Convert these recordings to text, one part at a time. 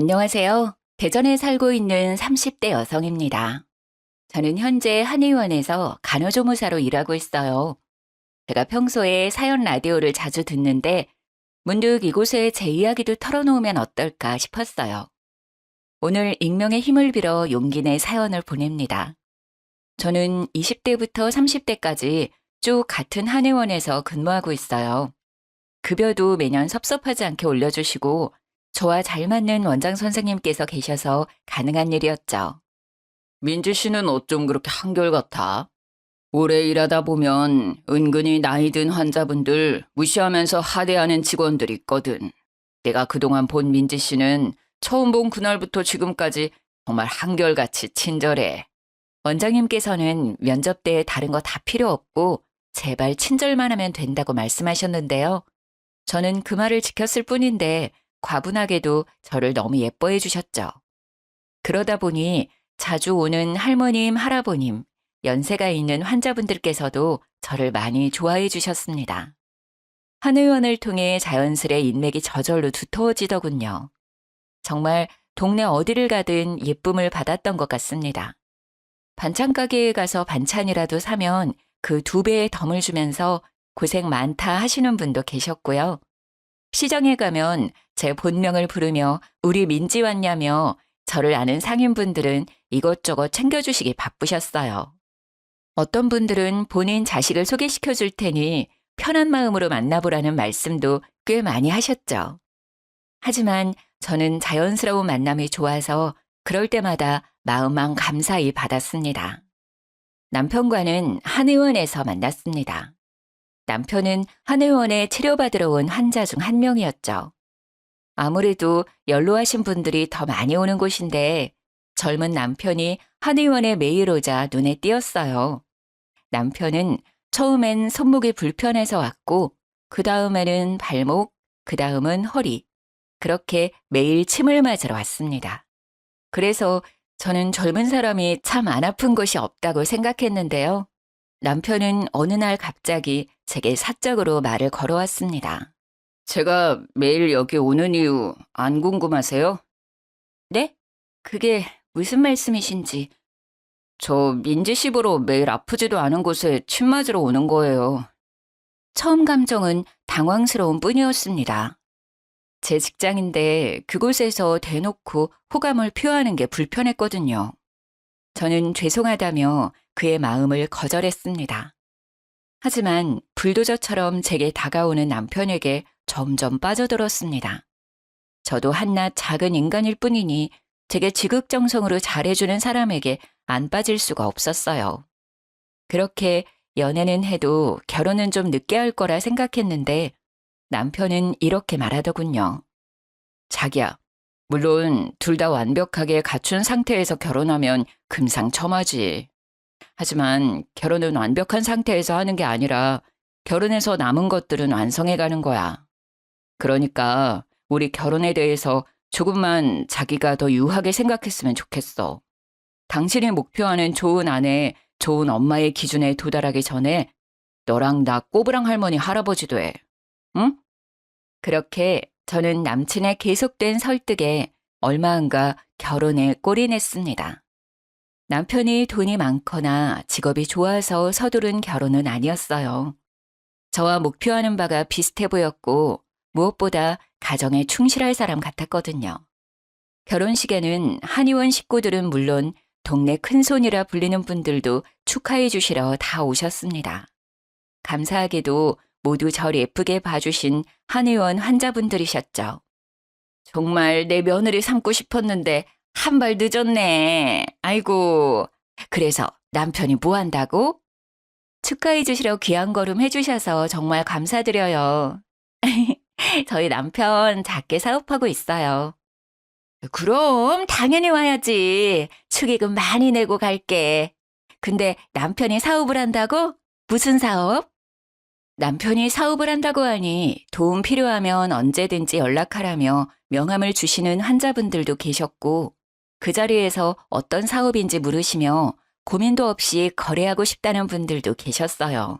안녕하세요. 대전에 살고 있는 30대 여성입니다. 저는 현재 한의원에서 간호조무사로 일하고 있어요. 제가 평소에 사연 라디오를 자주 듣는데 문득 이곳에 제 이야기도 털어놓으면 어떨까 싶었어요. 오늘 익명의 힘을 빌어 용기 내 사연을 보냅니다. 저는 20대부터 30대까지 쭉 같은 한의원에서 근무하고 있어요. 급여도 매년 섭섭하지 않게 올려주시고 저와 잘 맞는 원장 선생님께서 계셔서 가능한 일이었죠. 민지 씨는 어쩜 그렇게 한결같아? 오래 일하다 보면 은근히 나이 든 환자분들 무시하면서 하대하는 직원들 있거든. 내가 그동안 본 민지 씨는 처음 본 그날부터 지금까지 정말 한결같이 친절해. 원장님께서는 면접 때 다른 거 다 필요 없고 제발 친절만 하면 된다고 말씀하셨는데요. 저는 그 말을 지켰을 뿐인데 과분하게도 저를 너무 예뻐해 주셨죠. 그러다 보니 자주 오는 할머님, 할아버님, 연세가 있는 환자분들께서도 저를 많이 좋아해 주셨습니다. 한의원을 통해 자연스레 인맥이 저절로 두터워지더군요. 정말 동네 어디를 가든 예쁨을 받았던 것 같습니다. 반찬 가게에 가서 반찬이라도 사면 그 2배의 덤을 주면서 고생 많다 하시는 분도 계셨고요. 시장에 가면 제 본명을 부르며 우리 민지 왔냐며 저를 아는 상인분들은 이것저것 챙겨주시기 바쁘셨어요. 어떤 분들은 본인 자식을 소개시켜 줄 테니 편한 마음으로 만나보라는 말씀도 꽤 많이 하셨죠. 하지만 저는 자연스러운 만남이 좋아서 그럴 때마다 마음만 감사히 받았습니다. 남편과는 한의원에서 만났습니다. 남편은 한의원에 치료받으러 온 환자 중 한 명이었죠. 아무래도 연로하신 분들이 더 많이 오는 곳인데 젊은 남편이 한의원에 매일 오자 눈에 띄었어요. 남편은 처음엔 손목이 불편해서 왔고 그 다음에는 발목, 그 다음은 허리. 그렇게 매일 침을 맞으러 왔습니다. 그래서 저는 젊은 사람이 참 안 아픈 곳이 없다고 생각했는데요. 남편은 어느 날 갑자기 제게 사적으로 말을 걸어왔습니다. 제가 매일 여기 오는 이유 안 궁금하세요? 네? 그게 무슨 말씀이신지. 저 민지 씨 보러 매일 아프지도 않은 곳에 침 맞으러 오는 거예요. 처음 감정은 당황스러운 뿐이었습니다. 제 직장인데 그곳에서 대놓고 호감을 표하는 게 불편했거든요. 저는 죄송하다며 그의 마음을 거절했습니다. 하지만 불도저처럼 제게 다가오는 남편에게 점점 빠져들었습니다. 저도 한낱 작은 인간일 뿐이니 제게 지극정성으로 잘해주는 사람에게 안 빠질 수가 없었어요. 그렇게 연애는 해도 결혼은 좀 늦게 할 거라 생각했는데 남편은 이렇게 말하더군요. 자기야, 물론 둘 다 완벽하게 갖춘 상태에서 결혼하면 금상첨화지. 하지만 결혼은 완벽한 상태에서 하는 게 아니라 결혼해서 남은 것들은 완성해 가는 거야. 그러니까 우리 결혼에 대해서 조금만 자기가 더 유하게 생각했으면 좋겠어. 당신이 목표하는 좋은 아내, 좋은 엄마의 기준에 도달하기 전에 너랑 나 꼬부랑 할머니 할아버지 돼. 응? 그렇게 저는 남친의 계속된 설득에 얼마 안가 결혼에 골이 냈습니다. 남편이 돈이 많거나 직업이 좋아서 서두른 결혼은 아니었어요. 저와 목표하는 바가 비슷해 보였고 무엇보다 가정에 충실할 사람 같았거든요. 결혼식에는 한의원 식구들은 물론 동네 큰손이라 불리는 분들도 축하해 주시러 다 오셨습니다. 감사하게도 모두 절 예쁘게 봐주신 한의원 환자분들이셨죠. 정말 내 며느리 삼고 싶었는데 한 발 늦었네. 아이고. 그래서 남편이 뭐 한다고? 축하해 주시러 귀한 걸음 해주셔서 정말 감사드려요. 저희 남편 작게 사업하고 있어요. 그럼 당연히 와야지. 축의금 많이 내고 갈게. 근데 남편이 사업을 한다고? 무슨 사업? 남편이 사업을 한다고 하니 도움 필요하면 언제든지 연락하라며 명함을 주시는 환자분들도 계셨고 그 자리에서 어떤 사업인지 물으시며 고민도 없이 거래하고 싶다는 분들도 계셨어요.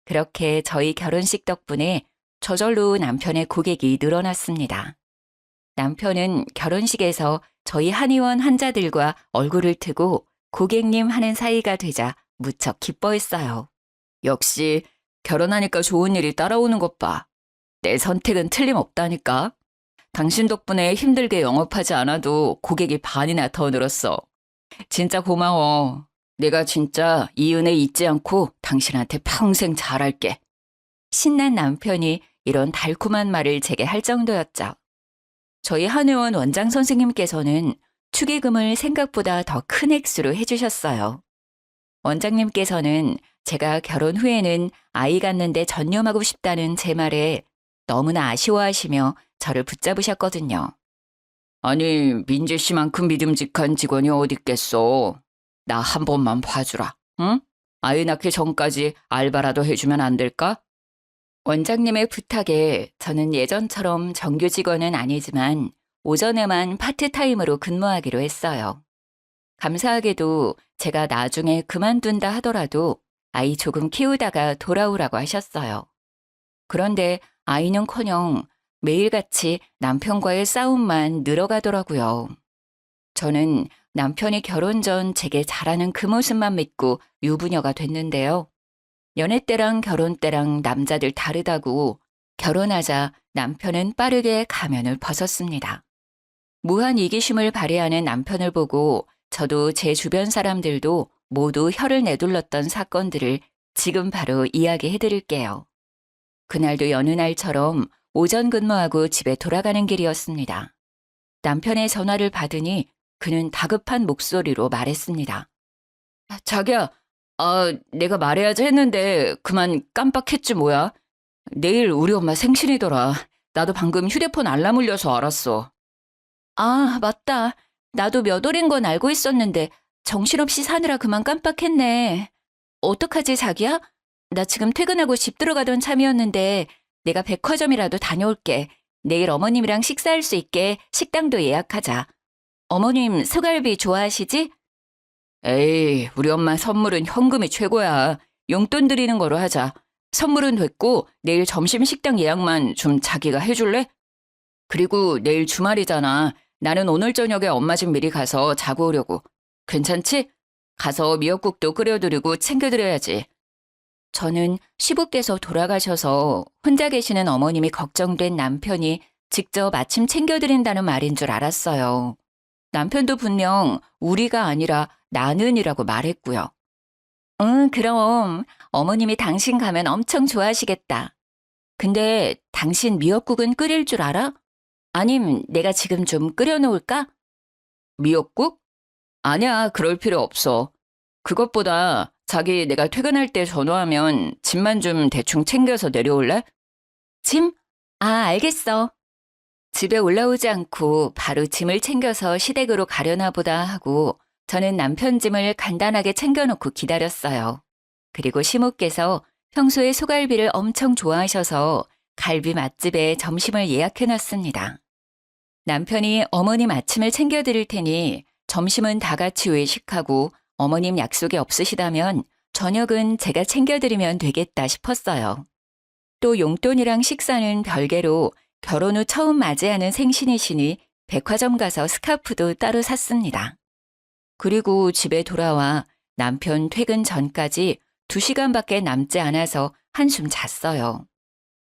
그렇게 저희 결혼식 덕분에 저절로 남편의 고객이 늘어났습니다. 남편은 결혼식에서 저희 한의원 환자들과 얼굴을 트고 고객님 하는 사이가 되자 무척 기뻐했어요. 역시 결혼하니까 좋은 일이 따라오는 것 봐. 내 선택은 틀림없다니까. 당신 덕분에 힘들게 영업하지 않아도 고객이 반이나 더 늘었어. 진짜 고마워. 내가 진짜 이 은혜 잊지 않고 당신한테 평생 잘할게. 신난 남편이 이런 달콤한 말을 제게 할 정도였죠. 저희 한의원 원장 선생님께서는 축의금을 생각보다 더 큰 액수로 해주셨어요. 원장님께서는 제가 결혼 후에는 아이 갖는데 전념하고 싶다는 제 말에 너무나 아쉬워하시며 저를 붙잡으셨거든요. 아니, 민재 씨만큼 믿음직한 직원이 어딨겠어. 나 한 번만 봐주라, 응? 아이 낳기 전까지 알바라도 해주면 안 될까? 원장님의 부탁에 저는 예전처럼 정규 직원은 아니지만 오전에만 파트타임으로 근무하기로 했어요. 감사하게도 제가 나중에 그만둔다 하더라도 아이 조금 키우다가 돌아오라고 하셨어요. 그런데 아이는커녕 매일같이 남편과의 싸움만 늘어가더라고요. 저는 남편이 결혼 전 제게 잘하는 그 모습만 믿고 유부녀가 됐는데요. 연애 때랑 결혼 때랑 남자들 다르다고 결혼하자 남편은 빠르게 가면을 벗었습니다. 무한 이기심을 발휘하는 남편을 보고 저도 제 주변 사람들도 모두 혀를 내둘렀던 사건들을 지금 바로 이야기해 드릴게요. 그날도 여느 날처럼 오전 근무하고 집에 돌아가는 길이었습니다. 남편의 전화를 받으니 그는 다급한 목소리로 말했습니다. 자기야, 내가 말해야지 했는데 그만 깜빡했지 뭐야. 내일 우리 엄마 생신이더라. 나도 방금 휴대폰 알람 울려서 알았어. 아, 맞다. 나도 몇 월인 건 알고 있었는데 정신없이 사느라 그만 깜빡했네. 어떡하지, 자기야? 나 지금 퇴근하고 집 들어가던 참이었는데 내가 백화점이라도 다녀올게. 내일 어머님이랑 식사할 수 있게 식당도 예약하자. 어머님 소갈비 좋아하시지? 에이, 우리 엄마 선물은 현금이 최고야. 용돈 드리는 거로 하자. 선물은 됐고 내일 점심 식당 예약만 좀 자기가 해줄래? 그리고 내일 주말이잖아. 나는 오늘 저녁에 엄마 집 미리 가서 자고 오려고. 괜찮지? 가서 미역국도 끓여드리고 챙겨드려야지. 저는 시부께서 돌아가셔서 혼자 계시는 어머님이 걱정된 남편이 직접 아침 챙겨드린다는 말인 줄 알았어요. 남편도 분명 우리가 아니라 나는이라고 말했고요. 응, 그럼 어머님이 당신 가면 엄청 좋아하시겠다. 근데 당신 미역국은 끓일 줄 알아? 아님 내가 지금 좀 끓여놓을까? 미역국? 아니야, 그럴 필요 없어. 그것보다 자기 내가 퇴근할 때 전화하면 짐만 좀 대충 챙겨서 내려올래? 짐? 아, 알겠어. 집에 올라오지 않고 바로 짐을 챙겨서 시댁으로 가려나 보다 하고 저는 남편 짐을 간단하게 챙겨놓고 기다렸어요. 그리고 시모께서 평소에 소갈비를 엄청 좋아하셔서 갈비 맛집에 점심을 예약해놨습니다. 남편이 어머님 아침을 챙겨드릴 테니 점심은 다 같이 외식하고 어머님 약속이 없으시다면 저녁은 제가 챙겨드리면 되겠다 싶었어요. 또 용돈이랑 식사는 별개로 결혼 후 처음 맞이하는 생신이시니 백화점 가서 스카프도 따로 샀습니다. 그리고 집에 돌아와 남편 퇴근 전까지 2시간밖에 남지 않아서 한숨 잤어요.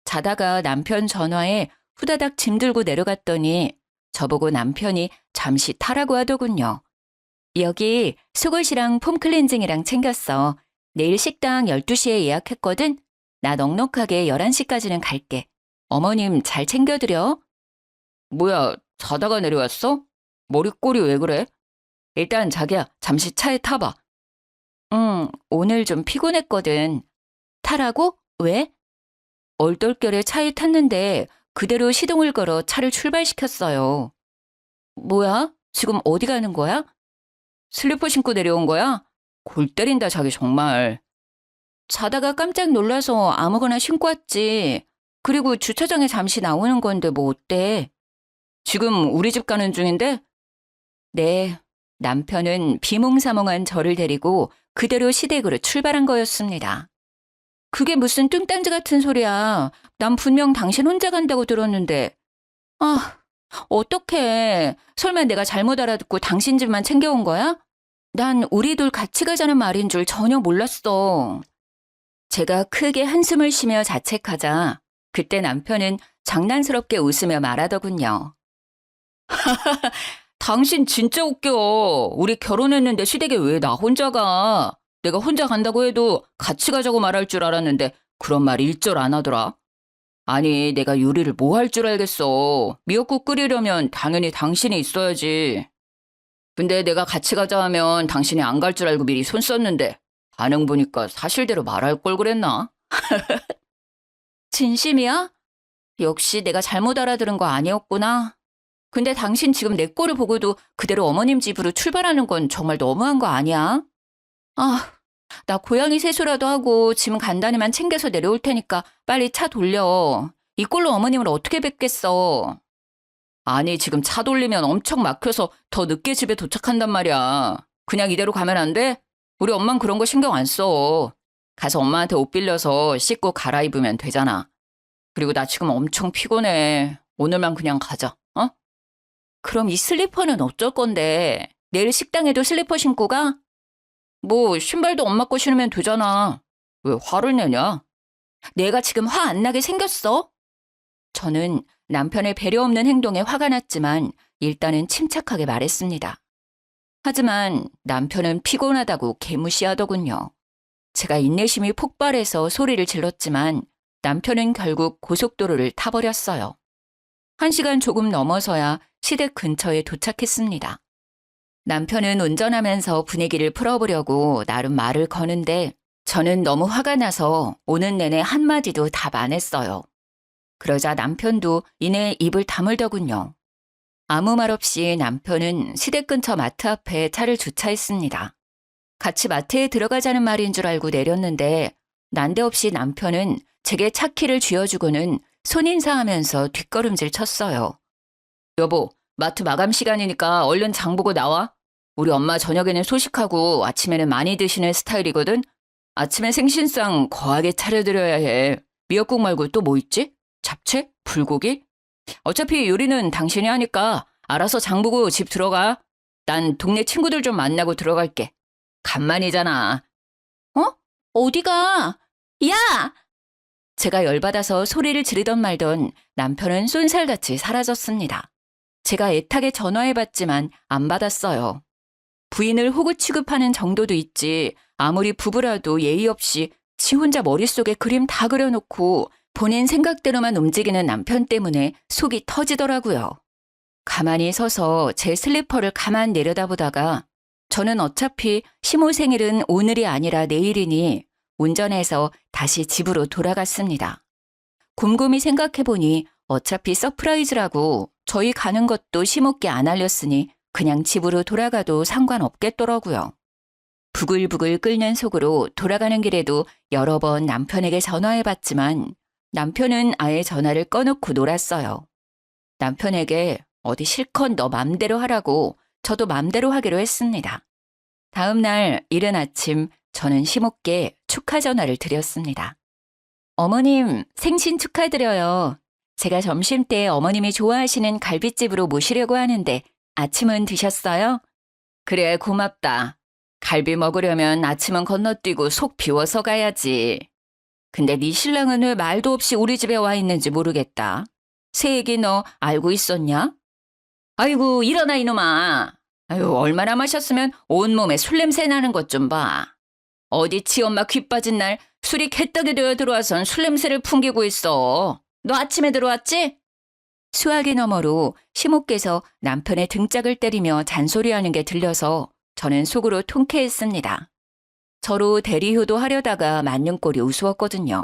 자다가 남편 전화에 후다닥 짐 들고 내려갔더니 저보고 남편이 잠시 타라고 하더군요. 여기 속옷이랑 폼 클렌징이랑 챙겼어. 내일 식당 12시에 예약했거든. 나 넉넉하게 11시까지는 갈게. 어머님 잘 챙겨드려. 뭐야, 자다가 내려왔어? 머리꼴이 왜 그래? 일단 자기야, 잠시 차에 타봐. 응, 오늘 좀 피곤했거든. 타라고? 왜? 얼떨결에 차에 탔는데 그대로 시동을 걸어 차를 출발시켰어요. 뭐야? 지금 어디 가는 거야? 슬리퍼 신고 내려온 거야? 골 때린다, 자기 정말. 자다가 깜짝 놀라서 아무거나 신고 왔지. 그리고 주차장에 잠시 나오는 건데 뭐 어때? 지금 우리 집 가는 중인데? 네, 남편은 비몽사몽한 저를 데리고 그대로 시댁으로 출발한 거였습니다. 그게 무슨 뚱딴지 같은 소리야. 난 분명 당신 혼자 간다고 들었는데. 아, 어떡해. 설마 내가 잘못 알아듣고 당신 집만 챙겨온 거야? 난 우리 둘 같이 가자는 말인 줄 전혀 몰랐어. 제가 크게 한숨을 쉬며 자책하자 그때 남편은 장난스럽게 웃으며 말하더군요. 당신 진짜 웃겨. 우리 결혼했는데 시댁에 왜 나 혼자 가? 내가 혼자 간다고 해도 같이 가자고 말할 줄 알았는데 그런 말 일절 안 하더라. 아니, 내가 요리를 뭐 할 줄 알겠어. 미역국 끓이려면 당연히 당신이 있어야지. 근데 내가 같이 가자 하면 당신이 안 갈 줄 알고 미리 손 썼는데 반응 보니까 사실대로 말할 걸 그랬나? 진심이야? 역시 내가 잘못 알아들은 거 아니었구나. 근데 당신 지금 내 꼴을 보고도 그대로 어머님 집으로 출발하는 건 정말 너무한 거 아니야? 아, 나 고양이 세수라도 하고 짐 간단히만 챙겨서 내려올 테니까 빨리 차 돌려. 이 꼴로 어머님을 어떻게 뵙겠어. 아니, 지금 차 돌리면 엄청 막혀서 더 늦게 집에 도착한단 말이야. 그냥 이대로 가면 안 돼? 우리 엄만 그런 거 신경 안 써. 가서 엄마한테 옷 빌려서 씻고 갈아입으면 되잖아. 그리고 나 지금 엄청 피곤해. 오늘만 그냥 가자, 어? 그럼 이 슬리퍼는 어쩔 건데? 내일 식당에도 슬리퍼 신고 가? 뭐 신발도 엄마 거 신으면 되잖아. 왜 화를 내냐? 내가 지금 화 안 나게 생겼어? 저는 남편의 배려 없는 행동에 화가 났지만 일단은 침착하게 말했습니다. 하지만 남편은 피곤하다고 개무시하더군요. 제가 인내심이 폭발해서 소리를 질렀지만 남편은 결국 고속도로를 타버렸어요. 1시간 조금 넘어서야 시댁 근처에 도착했습니다. 남편은 운전하면서 분위기를 풀어보려고 나름 말을 거는데 저는 너무 화가 나서 오는 내내 한마디도 답 안 했어요. 그러자 남편도 이내 입을 다물더군요. 아무 말 없이 남편은 시댁 근처 마트 앞에 차를 주차했습니다. 같이 마트에 들어가자는 말인 줄 알고 내렸는데 난데없이 남편은 제게 차 키를 쥐어주고는 손인사하면서 뒷걸음질 쳤어요. 여보, 마트 마감 시간이니까 얼른 장 보고 나와. 우리 엄마 저녁에는 소식하고 아침에는 많이 드시는 스타일이거든. 아침에 생신상 거하게 차려드려야 해. 미역국 말고 또 뭐 있지? 잡채? 불고기? 어차피 요리는 당신이 하니까 알아서 장 보고 집 들어가. 난 동네 친구들 좀 만나고 들어갈게. 간만이잖아. 어? 어디가? 야! 제가 열받아서 소리를 지르던 말던 남편은 쏜살같이 사라졌습니다. 제가 애타게 전화해봤지만 안 받았어요. 부인을 호구 취급하는 정도도 있지 아무리 부부라도 예의 없이 지 혼자 머릿속에 그림 다 그려놓고 본인 생각대로만 움직이는 남편 때문에 속이 터지더라고요. 가만히 서서 제 슬리퍼를 가만 내려다보다가 저는 어차피 시모 생일은 오늘이 아니라 내일이니 운전해서 다시 집으로 돌아갔습니다. 곰곰이 생각해보니 어차피 서프라이즈라고 저희 가는 것도 시모께 안 알렸으니 그냥 집으로 돌아가도 상관없겠더라고요. 부글부글 끓는 속으로 돌아가는 길에도 여러 번 남편에게 전화해봤지만 남편은 아예 전화를 꺼놓고 놀았어요. 남편에게 어디 실컷 너 맘대로 하라고 저도 맘대로 하기로 했습니다. 다음 날 이른 아침 저는 시모께 축하 전화를 드렸습니다. 어머님, 생신 축하드려요. 제가 점심때 어머님이 좋아하시는 갈빗집으로 모시려고 하는데 아침은 드셨어요? 그래, 고맙다. 갈비 먹으려면 아침은 건너뛰고 속 비워서 가야지. 근데 네 신랑은 왜 말도 없이 우리 집에 와 있는지 모르겠다. 새 얘기 너 알고 있었냐? 아이고, 일어나 이놈아. 아유, 얼마나 마셨으면 온몸에 술 냄새 나는 것 좀 봐. 어디 지 엄마 귀 빠진 날 술이 개떡이 되어 들어와선 술 냄새를 풍기고 있어. 너 아침에 들어왔지? 수화기 너머로 시모께서 남편의 등짝을 때리며 잔소리하는 게 들려서 저는 속으로 통쾌했습니다. 저로 대리효도 하려다가 맞는 꼴이 우스웠거든요.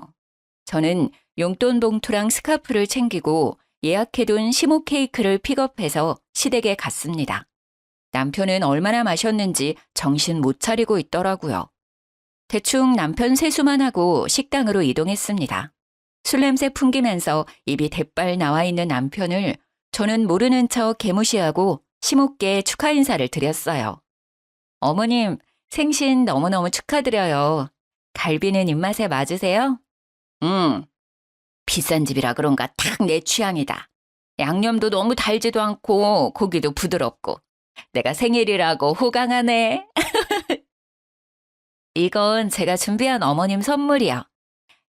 저는 용돈 봉투랑 스카프를 챙기고 예약해둔 시모 케이크를 픽업해서 시댁에 갔습니다. 남편은 얼마나 마셨는지 정신 못 차리고 있더라고요. 대충 남편 세수만 하고 식당으로 이동했습니다. 술 냄새 풍기면서 입이 대빨 나와 있는 남편을 저는 모르는 척 개무시하고 시모께 축하 인사를 드렸어요. 어머님, 생신 너무너무 축하드려요. 갈비는 입맛에 맞으세요? 응. 비싼 집이라 그런가 딱 내 취향이다. 양념도 너무 달지도 않고 고기도 부드럽고 내가 생일이라고 호강하네. 이건 제가 준비한 어머님 선물이요.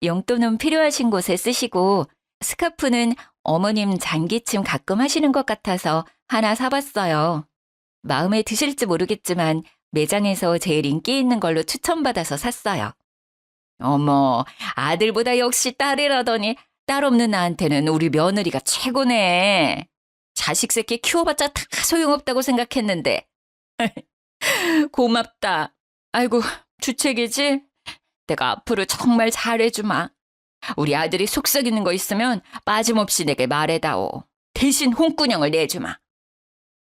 용돈은 필요하신 곳에 쓰시고 스카프는 어머님 장기침 가끔 하시는 것 같아서 하나 사봤어요. 마음에 드실지 모르겠지만 매장에서 제일 인기 있는 걸로 추천받아서 샀어요. 어머, 아들보다 역시 딸이라더니 딸 없는 나한테는 우리 며느리가 최고네. 자식 새끼 키워봤자 다 소용없다고 생각했는데. 고맙다. 아이고, 주책이지? 내가 앞으로 정말 잘해주마. 우리 아들이 속썩이는 거 있으면 빠짐없이 내게 말해다오. 대신 홍군형을 내주마.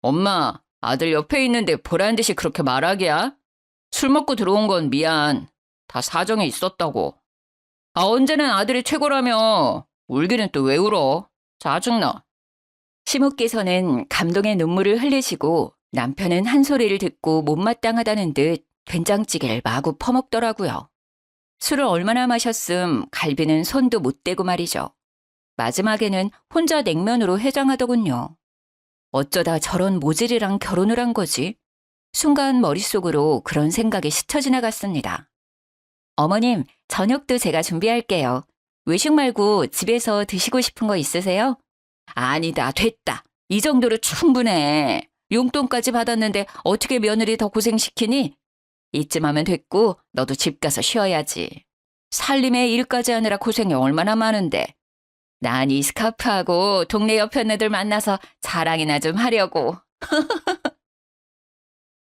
엄마, 아들 옆에 있는데 보란 듯이 그렇게 말하기야? 술 먹고 들어온 건 미안. 다 사정이 있었다고. 아, 언제는 아들이 최고라며. 울기는 또 왜 울어? 짜증나. 시모께서는 감동의 눈물을 흘리시고 남편은 한 소리를 듣고 못마땅하다는 듯 된장찌개를 마구 퍼먹더라고요. 술을 얼마나 마셨음 갈비는 손도 못 대고 말이죠. 마지막에는 혼자 냉면으로 해장하더군요. 어쩌다 저런 모질이랑 결혼을 한 거지? 순간 머릿속으로 그런 생각이 스쳐 지나갔습니다. 어머님, 저녁도 제가 준비할게요. 외식 말고 집에서 드시고 싶은 거 있으세요? 아니다, 됐다. 이 정도로 충분해. 용돈까지 받았는데 어떻게 며느리 더 고생시키니? 이쯤 하면 됐고 너도 집 가서 쉬어야지. 살림에 일까지 하느라 고생이 얼마나 많은데. 난 이 스카프하고 동네 여편네들 만나서 자랑이나 좀 하려고.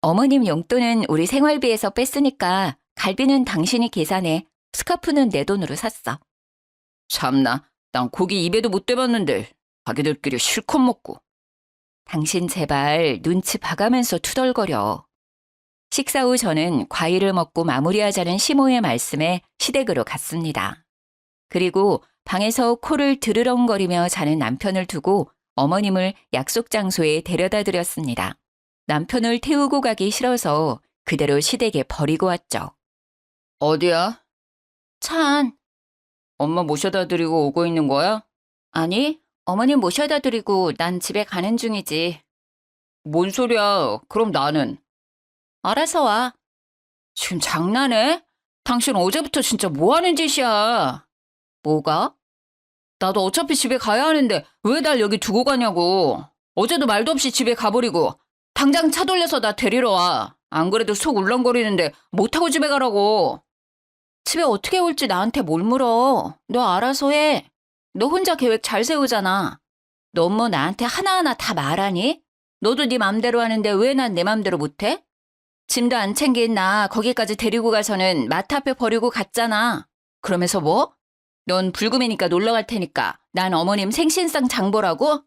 어머님 용돈은 우리 생활비에서 뺐으니까 갈비는 당신이 계산해. 스카프는 내 돈으로 샀어. 참나, 난 고기 입에도 못 대봤는데 자기들끼리 실컷 먹고. 당신 제발 눈치 봐가면서 투덜거려. 식사 후 저는 과일을 먹고 마무리하자는 시모의 말씀에 시댁으로 갔습니다. 그리고 방에서 코를 드르렁거리며 자는 남편을 두고 어머님을 약속 장소에 데려다 드렸습니다. 남편을 태우고 가기 싫어서 그대로 시댁에 버리고 왔죠. 어디야? 차 안. 엄마 모셔다 드리고 오고 있는 거야? 아니, 어머님 모셔다 드리고 난 집에 가는 중이지. 뭔 소리야? 그럼 나는? 알아서 와. 지금 장난해? 당신 어제부터 진짜 뭐 하는 짓이야? 뭐가? 나도 어차피 집에 가야 하는데 왜 날 여기 두고 가냐고. 어제도 말도 없이 집에 가버리고 당장 차 돌려서 나 데리러 와. 안 그래도 속 울렁거리는데 못 타고 집에 가라고. 집에 어떻게 올지 나한테 뭘 물어. 너 알아서 해. 너 혼자 계획 잘 세우잖아. 너 뭐 나한테 하나하나 다 말하니? 너도 네 맘대로 하는데 왜 난 내 맘대로 못해? 짐도 안 챙긴 나 거기까지 데리고 가서는 마트 앞에 버리고 갔잖아. 그러면서 뭐? 넌 불금이니까 놀러 갈 테니까 난 어머님 생신상 장보라고?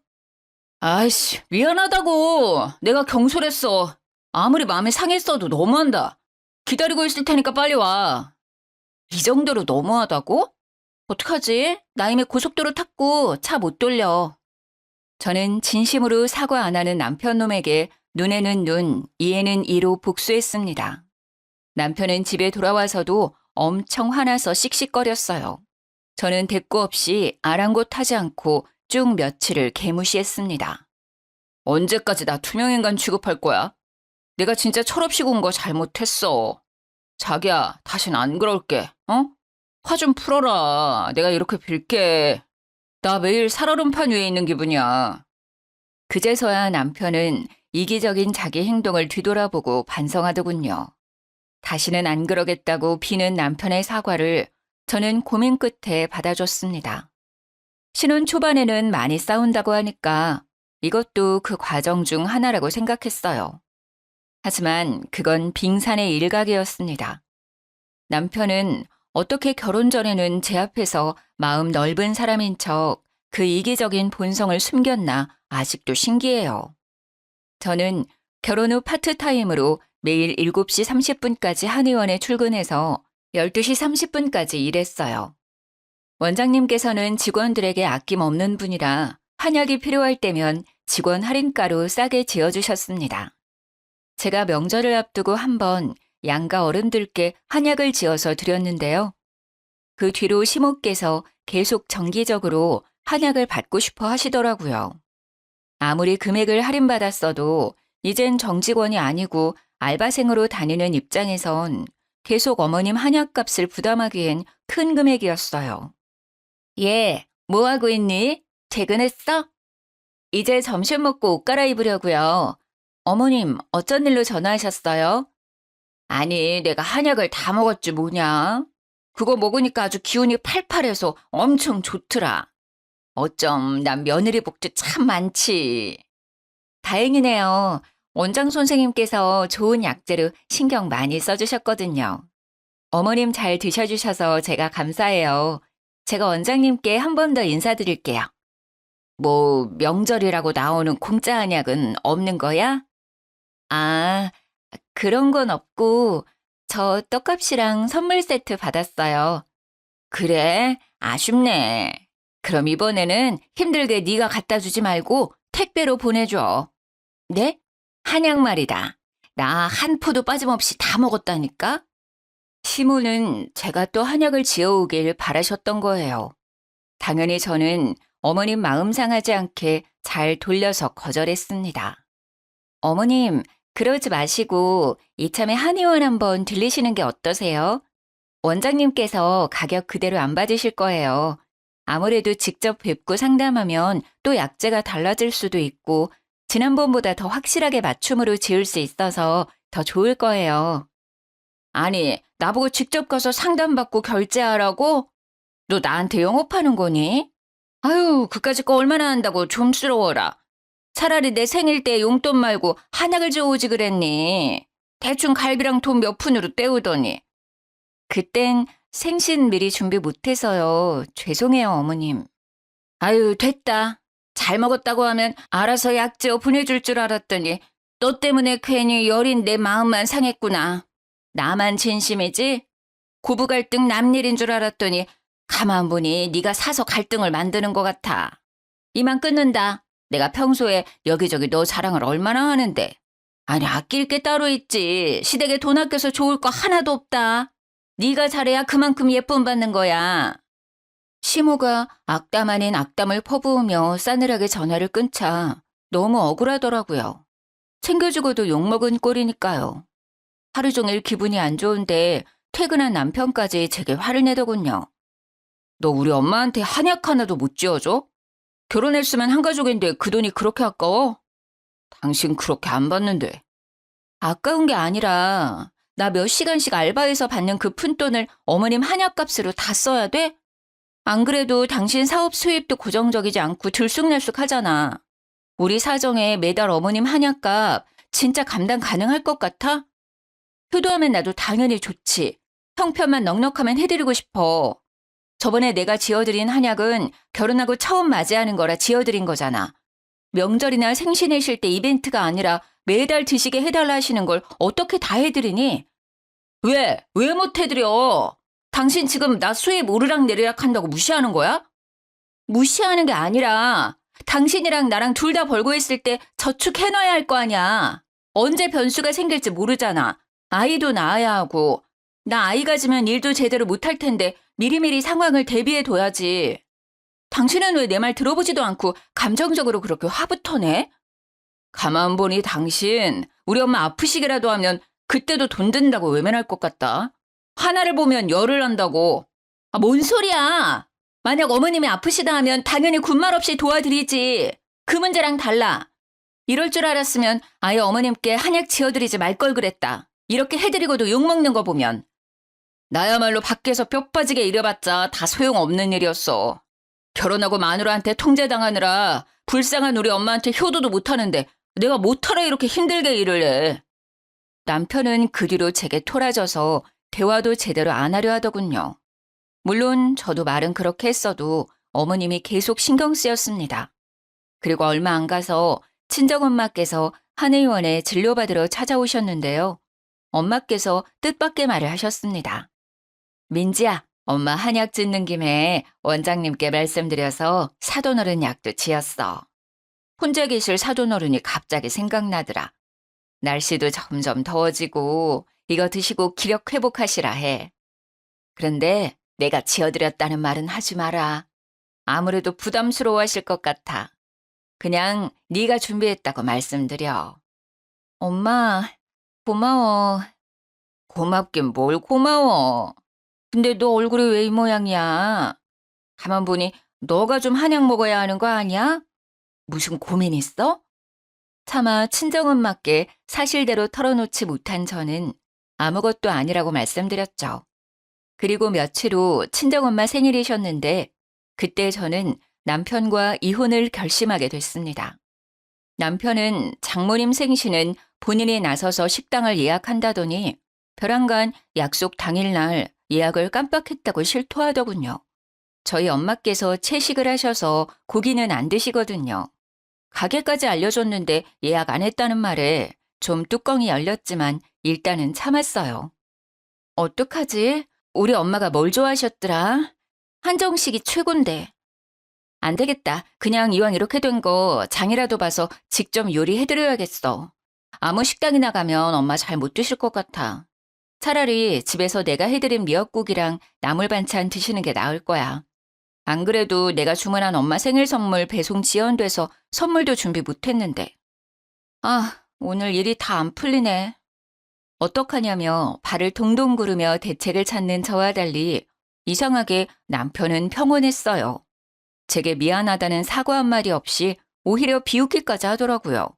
아이씨, 미안하다고. 내가 경솔했어. 아무리 마음이 상했어도 너무한다. 기다리고 있을 테니까 빨리 와. 이 정도로 너무하다고? 어떡하지? 나 이미 고속도로 탔고 차 못 돌려. 저는 진심으로 사과 안 하는 남편 놈에게 눈에는 눈, 이에는 이로 복수했습니다. 남편은 집에 돌아와서도 엄청 화나서 씩씩거렸어요. 저는 대꾸 없이 아랑곳하지 않고 쭉 며칠을 개무시했습니다. 언제까지 나 투명인간 취급할 거야? 내가 진짜 철없이 군 거 잘못했어. 자기야, 다신 안 그럴게, 어? 화 좀 풀어라. 내가 이렇게 빌게. 나 매일 살얼음판 위에 있는 기분이야. 그제서야 남편은 이기적인 자기 행동을 뒤돌아보고 반성하더군요. 다시는 안 그러겠다고 비는 남편의 사과를 저는 고민 끝에 받아줬습니다. 신혼 초반에는 많이 싸운다고 하니까 이것도 그 과정 중 하나라고 생각했어요. 하지만 그건 빙산의 일각이었습니다. 남편은 어떻게 결혼 전에는 제 앞에서 마음 넓은 사람인 척 그 이기적인 본성을 숨겼나 아직도 신기해요. 저는 결혼 후 파트타임으로 매일 7시 30분까지 한의원에 출근해서 12시 30분까지 일했어요. 원장님께서는 직원들에게 아낌없는 분이라 한약이 필요할 때면 직원 할인가로 싸게 지어주셨습니다. 제가 명절을 앞두고 한번 양가 어른들께 한약을 지어서 드렸는데요. 그 뒤로 시모께서 계속 정기적으로 한약을 받고 싶어 하시더라고요. 아무리 금액을 할인받았어도 이젠 정직원이 아니고 알바생으로 다니는 입장에선 계속 어머님 한약값을 부담하기엔 큰 금액이었어요. 얘, 뭐 하고 있니? 퇴근했어? 이제 점심 먹고 옷 갈아입으려고요. 어머님, 어쩐 일로 전화하셨어요? 아니, 내가 한약을 다 먹었지 뭐냐? 그거 먹으니까 아주 기운이 팔팔해서 엄청 좋더라. 어쩜 난 며느리 복도 참 많지. 다행이네요. 원장 선생님께서 좋은 약재로 신경 많이 써주셨거든요. 어머님 잘 드셔주셔서 제가 감사해요. 제가 원장님께 한 번 더 인사드릴게요. 뭐 명절이라고 나오는 공짜 한약은 없는 거야? 아, 그런 건 없고 저 떡값이랑 선물 세트 받았어요. 그래? 아쉽네. 그럼 이번에는 힘들게 네가 갖다 주지 말고 택배로 보내줘. 네? 한약 말이다. 나 한 포도 빠짐없이 다 먹었다니까? 시모는 제가 또 한약을 지어오길 바라셨던 거예요. 당연히 저는 어머님 마음 상하지 않게 잘 돌려서 거절했습니다. 어머님, 그러지 마시고 이참에 한의원 한번 들리시는 게 어떠세요? 원장님께서 가격 그대로 안 받으실 거예요. 아무래도 직접 뵙고 상담하면 또 약재가 달라질 수도 있고 지난번보다 더 확실하게 맞춤으로 지을 수 있어서 더 좋을 거예요. 아니, 나보고 직접 가서 상담받고 결제하라고? 너 나한테 영업하는 거니? 아유, 그까짓 거 얼마나 한다고 좀스러워라. 차라리 내 생일 때 용돈 말고 한약을 줘오지 그랬니? 대충 갈비랑 돈 몇 푼으로 때우더니. 그땐 생신 미리 준비 못해서요. 죄송해요, 어머님. 아유, 됐다. 잘 먹었다고 하면 알아서 약재어 보내줄 줄 알았더니 너 때문에 괜히 여린 내 마음만 상했구나. 나만 진심이지? 고부 갈등 남일인 줄 알았더니 가만 보니 네가 사서 갈등을 만드는 것 같아. 이만 끊는다. 내가 평소에 여기저기 너 자랑을 얼마나 하는데. 아니, 아낄 게 따로 있지. 시댁에 돈 아껴서 좋을 거 하나도 없다. 네가 잘해야 그만큼 예쁨 받는 거야. 시모가 악담 아닌 악담을 퍼부으며 싸늘하게 전화를 끊자 너무 억울하더라고요. 챙겨주고도 욕먹은 꼴이니까요. 하루 종일 기분이 안 좋은데 퇴근한 남편까지 제게 화를 내더군요. 너 우리 엄마한테 한약 하나도 못 지어줘? 결혼했으면 한 가족인데 그 돈이 그렇게 아까워? 당신 그렇게 안 받는데. 아까운 게 아니라 나 몇 시간씩 알바해서 받는 그 푼돈을 어머님 한약값으로 다 써야 돼? 안 그래도 당신 사업 수입도 고정적이지 않고 들쑥날쑥 하잖아. 우리 사정에 매달 어머님 한약값 진짜 감당 가능할 것 같아? 효도하면 나도 당연히 좋지. 형편만 넉넉하면 해드리고 싶어. 저번에 내가 지어드린 한약은 결혼하고 처음 맞이하는 거라 지어드린 거잖아. 명절이나 생신이실 때 이벤트가 아니라 매달 드시게 해달라 하시는 걸 어떻게 다 해드리니? 왜? 왜 못 해드려? 당신 지금 나 수입 오르락내리락 한다고 무시하는 거야? 무시하는 게 아니라 당신이랑 나랑 둘 다 벌고 있을 때 저축해놔야 할 거 아니야. 언제 변수가 생길지 모르잖아. 아이도 낳아야 하고. 나 아이 가지면 일도 제대로 못할 텐데 미리미리 상황을 대비해둬야지. 당신은 왜 내 말 들어보지도 않고 감정적으로 그렇게 화부터 내? 가만 보니 당신 우리 엄마 아프시기라도 하면 그때도 돈 든다고 외면할 것 같다. 하나를 보면 열을 난다고. 아, 뭔 소리야. 만약 어머님이 아프시다 하면 당연히 군말 없이 도와드리지. 그 문제랑 달라. 이럴 줄 알았으면 아예 어머님께 한약 지어드리지 말 걸 그랬다. 이렇게 해드리고도 욕먹는 거 보면. 나야말로 밖에서 뼈 빠지게 일해봤자 다 소용없는 일이었어. 결혼하고 마누라한테 통제당하느라 불쌍한 우리 엄마한테 효도도 못하는데 내가 못하러 이렇게 힘들게 일을 해. 남편은 그 뒤로 제게 토라져서 대화도 제대로 안 하려 하더군요. 물론 저도 말은 그렇게 했어도 어머님이 계속 신경 쓰였습니다. 그리고 얼마 안 가서 친정엄마께서 한의원에 진료받으러 찾아오셨는데요. 엄마께서 뜻밖의 말을 하셨습니다. 민지야, 엄마 한약 짓는 김에 원장님께 말씀드려서 사돈어른 약도 지었어. 혼자 계실 사돈어른이 갑자기 생각나더라. 날씨도 점점 더워지고 이거 드시고 기력 회복하시라 해. 그런데 내가 지어드렸다는 말은 하지 마라. 아무래도 부담스러워하실 것 같아. 그냥 네가 준비했다고 말씀드려. 엄마, 고마워. 고맙긴 뭘 고마워. 근데 너 얼굴이 왜 이 모양이야? 가만 보니 너가 좀 한약 먹어야 하는 거 아니야? 무슨 고민 있어? 차마 친정엄마께 사실대로 털어놓지 못한 저는 아무것도 아니라고 말씀드렸죠. 그리고 며칠 후 친정엄마 생일이셨는데 그때 저는 남편과 이혼을 결심하게 됐습니다. 남편은 장모님 생신은 본인이 나서서 식당을 예약한다더니 벼랑간 약속 당일날 예약을 깜빡했다고 실토하더군요. 저희 엄마께서 채식을 하셔서 고기는 안 드시거든요. 가게까지 알려줬는데 예약 안 했다는 말에 좀 뚜껑이 열렸지만 일단은 참았어요. 어떡하지? 우리 엄마가 뭘 좋아하셨더라? 한정식이 최곤데. 안 되겠다. 그냥 이왕 이렇게 된 거 장이라도 봐서 직접 요리해드려야겠어. 아무 식당이나 가면 엄마 잘 못 드실 것 같아. 차라리 집에서 내가 해드린 미역국이랑 나물 반찬 드시는 게 나을 거야. 안 그래도 내가 주문한 엄마 생일 선물 배송 지연돼서 선물도 준비 못했는데. 아, 오늘 일이 다 안 풀리네. 어떡하냐며 발을 동동 구르며 대책을 찾는 저와 달리 이상하게 남편은 평온했어요. 제게 미안하다는 사과 한마디 없이 오히려 비웃기까지 하더라고요.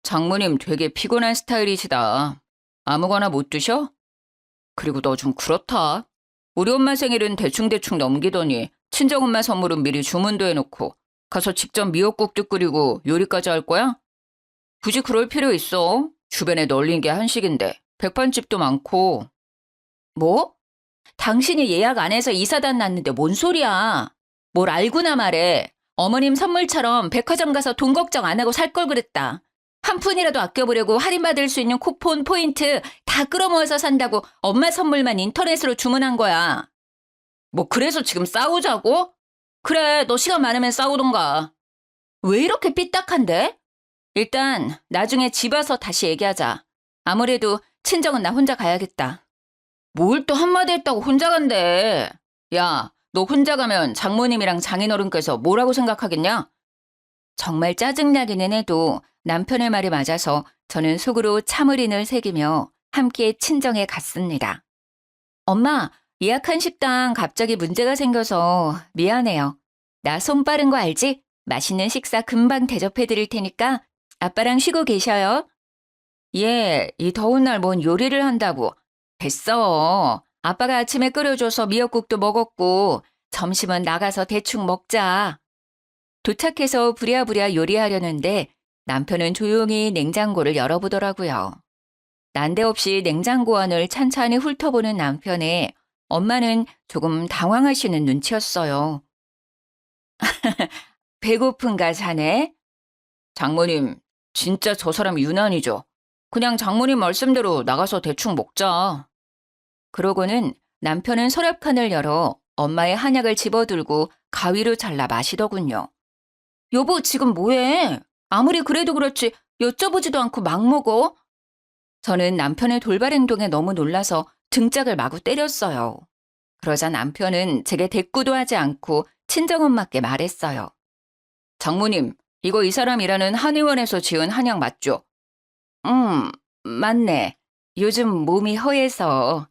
장모님 되게 피곤한 스타일이시다. 아무거나 못 드셔? 그리고 너 좀 그렇다. 우리 엄마 생일은 대충대충 넘기더니 친정엄마 선물은 미리 주문도 해놓고 가서 직접 미역국도 끓이고 요리까지 할 거야? 굳이 그럴 필요 있어. 주변에 널린 게 한식인데 백반집도 많고. 뭐? 당신이 예약 안 해서 이사단 났는데 뭔 소리야. 뭘 알고나 말해. 어머님 선물처럼 백화점 가서 돈 걱정 안 하고 살 걸 그랬다. 한 푼이라도 아껴보려고 할인받을 수 있는 쿠폰, 포인트 다 끌어모아서 산다고 엄마 선물만 인터넷으로 주문한 거야. 뭐 그래서 지금 싸우자고? 그래, 너 시간 많으면 싸우던가. 왜 이렇게 삐딱한데? 일단 나중에 집 와서 다시 얘기하자. 아무래도 친정은 나 혼자 가야겠다. 뭘 또 한마디 했다고 혼자 간대. 야, 너 혼자 가면 장모님이랑 장인어른께서 뭐라고 생각하겠냐? 정말 짜증나기는 해도 남편의 말이 맞아서 저는 속으로 참을인을 새기며 함께 친정에 갔습니다. 엄마, 예약한 식당 갑자기 문제가 생겨서 미안해요. 나 손 빠른 거 알지? 맛있는 식사 금방 대접해 드릴 테니까 아빠랑 쉬고 계셔요. 예, 이 더운 날 뭔 요리를 한다고. 됐어. 아빠가 아침에 끓여줘서 미역국도 먹었고 점심은 나가서 대충 먹자. 도착해서 부랴부랴 요리하려는데 남편은 조용히 냉장고를 열어보더라고요. 난데없이 냉장고 안을 찬찬히 훑어보는 남편에 엄마는 조금 당황하시는 눈치였어요. 배고픈가 자네? 장모님, 진짜 저 사람 유난이죠. 그냥 장모님 말씀대로 나가서 대충 먹자. 그러고는 남편은 서랍칸을 열어 엄마의 한약을 집어들고 가위로 잘라 마시더군요. 여보, 지금 뭐해? 아무리 그래도 그렇지 여쭤보지도 않고 막 먹어? 저는 남편의 돌발 행동에 너무 놀라서 등짝을 마구 때렸어요. 그러자 남편은 제게 대꾸도 하지 않고 친정엄마께 말했어요. 장모님, 이거 이 사람 일하는 한의원에서 지은 한약 맞죠? 맞네. 요즘 몸이 허해서.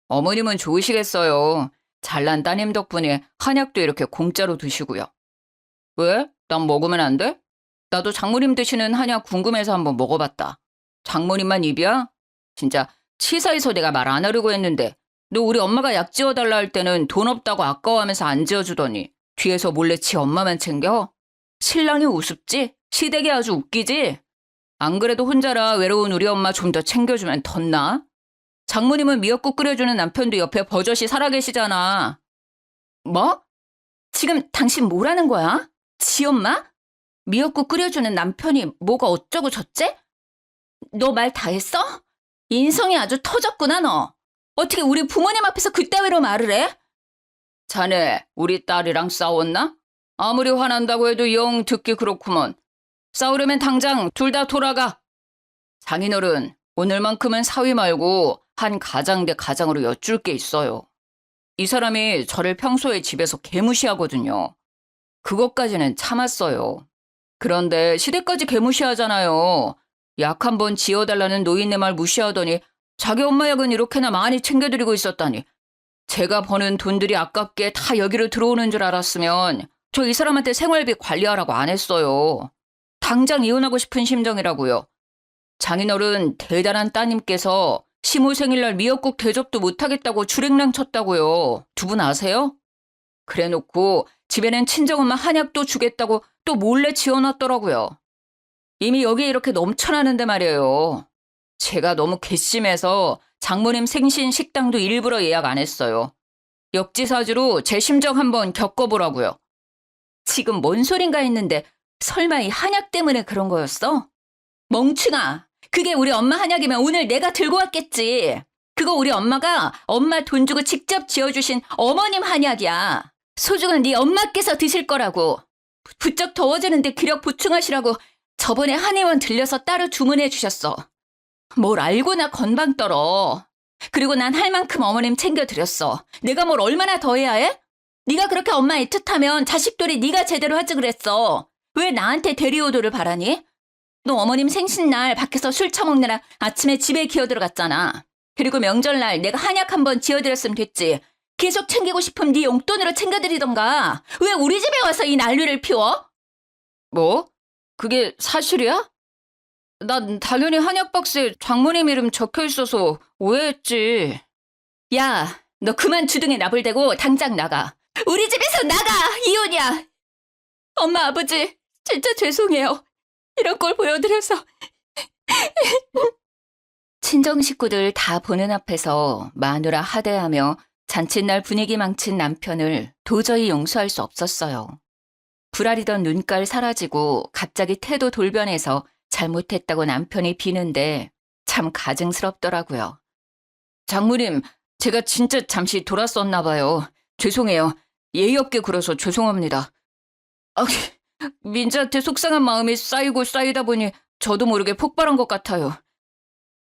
어머님은 좋으시겠어요. 잘난 따님 덕분에 한약도 이렇게 공짜로 드시고요. 왜? 난 먹으면 안 돼? 나도 장모님 드시는 한약 궁금해서 한번 먹어봤다. 장모님만 입이야? 진짜 치사해서 내가 말 안 하려고 했는데 너 우리 엄마가 약 지어달라 할 때는 돈 없다고 아까워하면서 안 지어주더니 뒤에서 몰래 지 엄마만 챙겨? 신랑이 우습지? 시댁이 아주 웃기지? 안 그래도 혼자라 외로운 우리 엄마 좀 더 챙겨주면 덧나? 장모님은 미역국 끓여주는 남편도 옆에 버젓이 살아계시잖아. 뭐? 지금 당신 뭐라는 거야? 지 엄마? 미역국 끓여주는 남편이 뭐가 어쩌고 저째? 너 말 다 했어? 인성이 아주 터졌구나 너. 어떻게 우리 부모님 앞에서 그따위로 말을 해? 자네 우리 딸이랑 싸웠나? 아무리 화난다고 해도 영 듣기 그렇구먼. 싸우려면 당장 둘 다 돌아가. 장인어른, 오늘만큼은 사위 말고 한 가장 대 가장으로 여쭐 게 있어요. 이 사람이 저를 평소에 집에서 개무시하거든요. 그것까지는 참았어요. 그런데 시댁까지 개무시하잖아요. 약 한 번 지어달라는 노인네 말 무시하더니 자기 엄마 약은 이렇게나 많이 챙겨드리고 있었다니. 제가 버는 돈들이 아깝게 다 여기로 들어오는 줄 알았으면 저 이 사람한테 생활비 관리하라고 안 했어요. 당장 이혼하고 싶은 심정이라고요. 장인어른 대단한 따님께서 시모 생일날 미역국 대접도 못하겠다고 주랭랑 쳤다고요. 두 분 아세요? 그래놓고 집에는 친정엄마 한약도 주겠다고 또 몰래 지어놨더라고요. 이미 여기에 이렇게 넘쳐나는데 말이에요. 제가 너무 괘씸해서 장모님 생신 식당도 일부러 예약 안 했어요. 역지사지로 제 심정 한번 겪어보라고요. 지금 뭔 소린가 했는데 설마 이 한약 때문에 그런 거였어? 멍충아, 그게 우리 엄마 한약이면 오늘 내가 들고 왔겠지. 그거 우리 엄마가 엄마 돈 주고 직접 지어주신 어머님 한약이야. 소중한 네 엄마께서 드실 거라고. 부쩍 더워지는데 기력 보충하시라고 저번에 한의원 들려서 따로 주문해 주셨어. 뭘 알고나 건방 떨어. 그리고 난 할 만큼 어머님 챙겨드렸어. 내가 뭘 얼마나 더 해야 해? 네가 그렇게 엄마 애틋하면 자식들이 네가 제대로 하지 그랬어. 왜 나한테 대리오도를 바라니? 너 어머님 생신날 밖에서 술 처먹느라 아침에 집에 기어들어갔잖아. 그리고 명절날 내가 한약 한번 지어드렸으면 됐지. 계속 챙기고 싶으면 네 용돈으로 챙겨드리던가. 왜 우리 집에 와서 이 난리를 피워? 뭐? 그게 사실이야? 난 당연히 한약 박스에 장모님 이름 적혀 있어서 오해했지. 야, 너 그만 주둥이 나불대고 당장 나가. 우리 집에서 나가! 이혼이야! 엄마, 아버지, 진짜 죄송해요. 이런 걸 보여드려서. 친정 식구들 다 보는 앞에서 마누라 하대하며 잔칫날 분위기 망친 남편을 도저히 용서할 수 없었어요. 불아리던 눈깔 사라지고 갑자기 태도 돌변해서 잘못했다고 남편이 비는데 참 가증스럽더라고요. 장모님, 제가 진짜 잠시 돌았었나 봐요. 죄송해요. 예의 없게 굴어서 죄송합니다. 아, 민지한테 속상한 마음이 쌓이고 쌓이다 보니 저도 모르게 폭발한 것 같아요.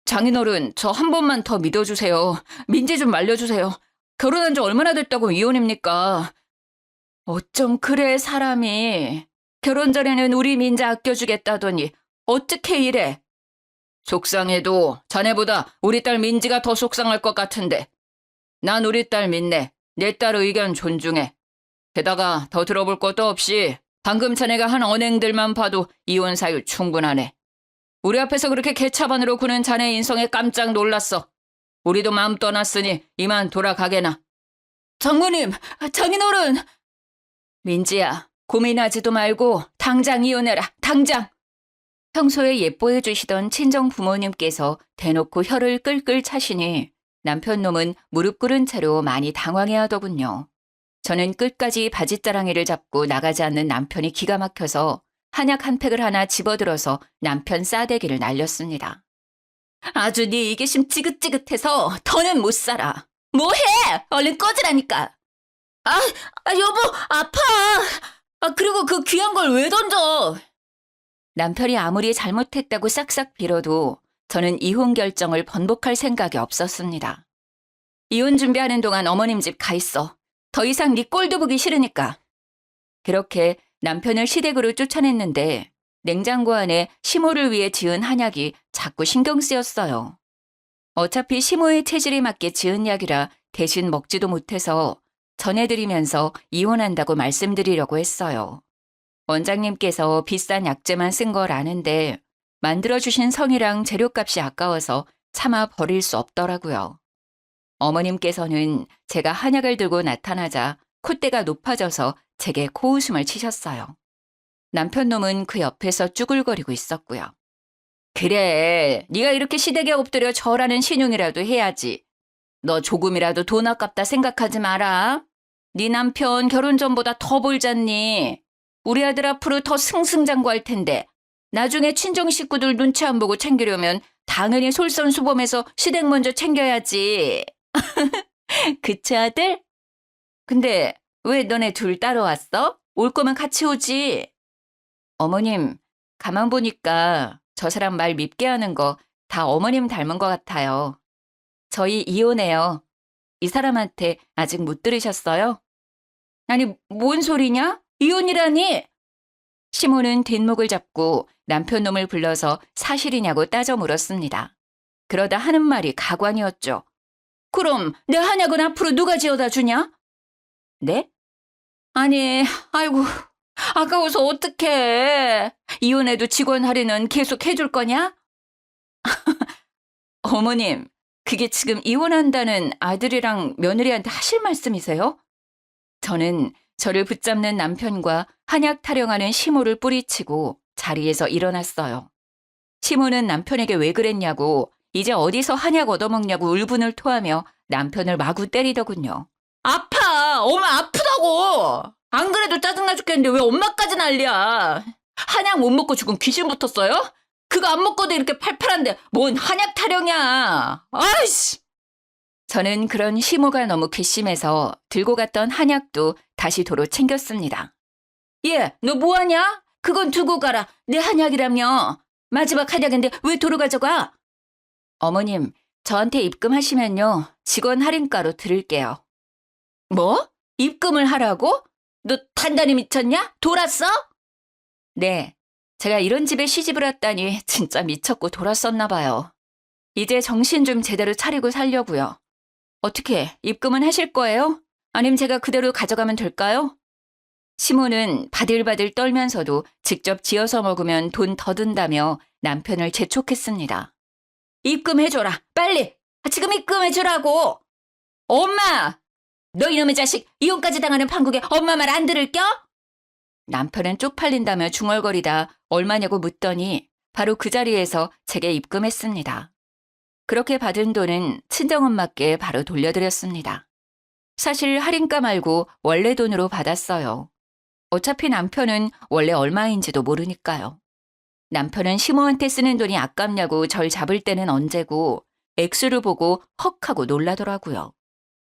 장인어른, 저 한 번만 더 믿어주세요. 민지 좀 말려주세요. 결혼한 지 얼마나 됐다고 이혼입니까? 어쩜 그래, 사람이. 결혼 전에는 우리 민지 아껴주겠다더니 어떻게 이래? 속상해도 자네보다 우리 딸 민지가 더 속상할 것 같은데. 난 우리 딸 믿네. 내 딸 의견 존중해. 게다가 더 들어볼 것도 없이 방금 자네가 한 언행들만 봐도 이혼 사유 충분하네. 우리 앞에서 그렇게 개차반으로 구는 자네 인성에 깜짝 놀랐어. 우리도 마음 떠났으니 이만 돌아가게나. 장모님, 장인어른. 민지야, 고민하지도 말고 당장 이혼해라, 당장. 평소에 예뻐해 주시던 친정 부모님께서 대놓고 혀를 끌끌 차시니 남편 놈은 무릎 꿇은 채로 많이 당황해 하더군요. 저는 끝까지 바짓자랑이를 잡고 나가지 않는 남편이 기가 막혀서 한약 한 팩을 하나 집어들어서 남편 싸대기를 날렸습니다. 아주 네 이기심 지긋지긋해서 더는 못 살아. 뭐해? 얼른 꺼지라니까. 여보, 아파. 그리고 그 귀한 걸 왜 던져? 남편이 아무리 잘못했다고 싹싹 빌어도 저는 이혼 결정을 번복할 생각이 없었습니다. 이혼 준비하는 동안 어머님 집 가 있어. 더 이상 네 꼴도 보기 싫으니까. 그렇게 남편을 시댁으로 쫓아냈는데 냉장고 안에 시모를 위해 지은 한약이 자꾸 신경 쓰였어요. 어차피 시모의 체질에 맞게 지은 약이라 대신 먹지도 못해서 전해드리면서 이혼한다고 말씀드리려고 했어요. 원장님께서 비싼 약재만 쓴 걸 아는데 만들어주신 성이랑 재료값이 아까워서 차마 버릴 수 없더라고요. 어머님께서는 제가 한약을 들고 나타나자 콧대가 높아져서 제게 코웃음을 치셨어요. 남편 놈은 그 옆에서 쭈글거리고 있었고요. 그래, 네가 이렇게 시댁에 엎드려 절하는 신용이라도 해야지. 너 조금이라도 돈 아깝다 생각하지 마라. 네 남편 결혼 전보다 더 벌잖니. 우리 아들 앞으로 더 승승장구할 텐데 나중에 친정 식구들 눈치 안 보고 챙기려면 당연히 솔선수범해서 시댁 먼저 챙겨야지. 그치 아들? 근데 왜 너네 둘 따로 왔어? 올 거면 같이 오지. 어머님, 가만 보니까 저 사람 말 밉게 하는 거 다 어머님 닮은 것 같아요. 저희 이혼해요. 이 사람한테 아직 못 들으셨어요? 아니, 뭔 소리냐? 이혼이라니? 시모는 뒷목을 잡고 남편 놈을 불러서 사실이냐고 따져 물었습니다. 그러다 하는 말이 가관이었죠. 그럼 내 한약은 앞으로 누가 지어다 주냐? 네? 아니, 아이고, 아까워서 어떡해. 이혼해도 직원 할인은 계속 해줄 거냐? 어머님, 그게 지금 이혼한다는 아들이랑 며느리한테 하실 말씀이세요? 저는 저를 붙잡는 남편과 한약 타령하는 시모를 뿌리치고 자리에서 일어났어요. 시모는 남편에게 왜 그랬냐고, 이제 어디서 한약 얻어먹냐고 울분을 토하며 남편을 마구 때리더군요. 아파! 엄마 아프다고! 안 그래도 짜증나 죽겠는데 왜 엄마까지 난리야? 한약 못 먹고 죽은 귀신 붙었어요? 그거 안 먹고도 이렇게 팔팔한데 뭔 한약 타령이야. 아이씨! 저는 그런 시모가 너무 괘씸해서 들고 갔던 한약도 다시 도로 챙겼습니다. 얘, 너 뭐하냐? 그건 두고 가라. 내 한약이라며. 마지막 한약인데 왜 도로 가져가? 어머님, 저한테 입금하시면요. 직원 할인가로 드릴게요. 뭐? 입금을 하라고? 너 단단히 미쳤냐? 돌았어? 네. 제가 이런 집에 시집을 왔다니 진짜 미쳤고 돌았었나 봐요. 이제 정신 좀 제대로 차리고 살려고요. 어떻게 입금은 하실 거예요? 아님 제가 그대로 가져가면 될까요? 시모는 바들바들 떨면서도 직접 지어서 먹으면 돈 더 든다며 남편을 재촉했습니다. 입금해줘라. 빨리. 지금 입금해주라고. 엄마! 너 이놈의 자식 이혼까지 당하는 판국에 엄마 말 안 들을겨? 남편은 쪽팔린다며 중얼거리다 얼마냐고 묻더니 바로 그 자리에서 제게 입금했습니다. 그렇게 받은 돈은 친정엄마께 바로 돌려드렸습니다. 사실 할인가 말고 원래 돈으로 받았어요. 어차피 남편은 원래 얼마인지도 모르니까요. 남편은 시모한테 쓰는 돈이 아깝냐고 절 잡을 때는 언제고 액수를 보고 헉하고 놀라더라고요.